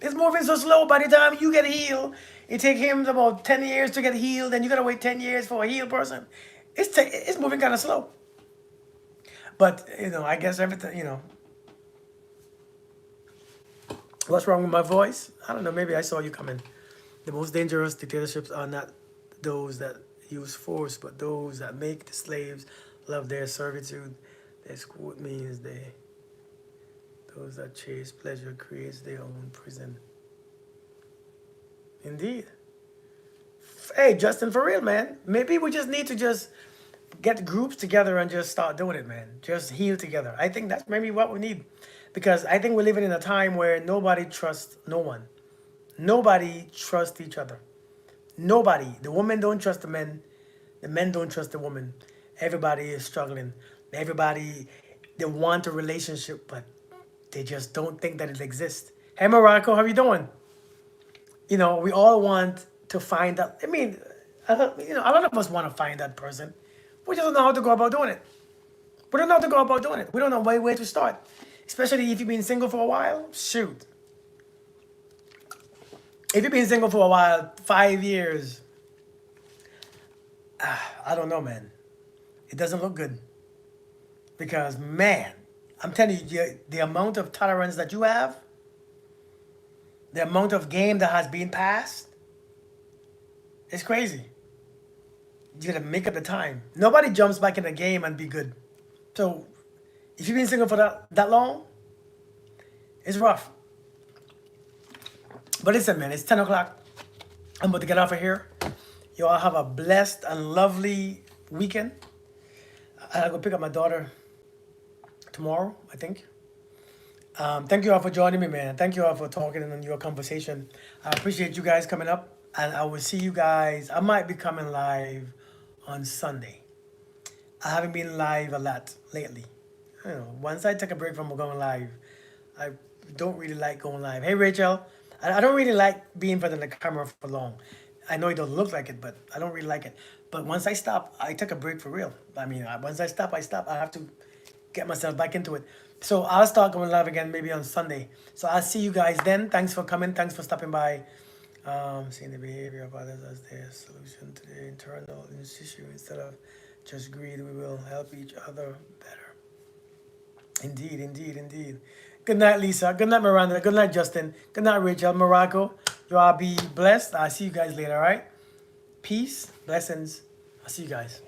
It's moving so slow. By the time you get healed, it take him about 10 years to get healed, and you gotta wait 10 years for a healed person. It's moving kind of slow. But I guess everything. What's wrong with my voice? I don't know. Maybe I saw you coming. The most dangerous dictatorships are not those that use force, but those that make the slaves love their servitude. This quote means those that chase pleasure creates their own prison. Indeed. Hey, Justin, for real, man. Maybe we just need to just get groups together and just start doing it, man. Just heal together. I think that's maybe what we need. Because I think we're living in a time where nobody trusts no one. Nobody trusts each other. Nobody. The women don't trust the men. The men don't trust the women. Everybody is struggling. Everybody, they want a relationship, but they just don't think that it exists. Hey, Morocco, how you doing? We all want to find that. I mean, a lot of us want to find that person. We just don't know how to go about doing it. We don't know how to go about doing it. We don't know where to start. Especially if you've been single for a while. Shoot. If you've been single for a while, 5 years, I don't know, man. It doesn't look good. Because, man, I'm telling you, the amount of tolerance that you have, the amount of game that has been passed, it's crazy. You gotta make up the time. Nobody jumps back in the game and be good. So, if you've been single for that long, it's rough. But listen, man, it's 10 o'clock. I'm about to get off of here. You all have a blessed and lovely weekend. I'll go pick up my daughter tomorrow, I think. Thank you all for joining me, man. Thank you all for talking and your conversation. I appreciate you guys coming up. And I will see you guys. I might be coming live on Sunday. I haven't been live a lot lately. Once I take a break from going live, I don't really like going live. Hey, Rachel. I don't really like being in front of the camera for long. I know it doesn't look like it, but I don't really like it. But once I stop, I take a break for real. I mean, once I stop, I stop. I have to get myself back into it. So I'll start going live again maybe on Sunday. So I'll see you guys then. Thanks for coming. Thanks for stopping by. Seeing the behavior of others as their solution to their internal issue instead of just greed, we will help each other better. Indeed, indeed, indeed. Good night, Lisa. Good night, Miranda. Good night, Justin. Good night, Rachel. Morocco. You all be blessed. I'll see you guys later, all right? Peace, blessings. I'll see you guys.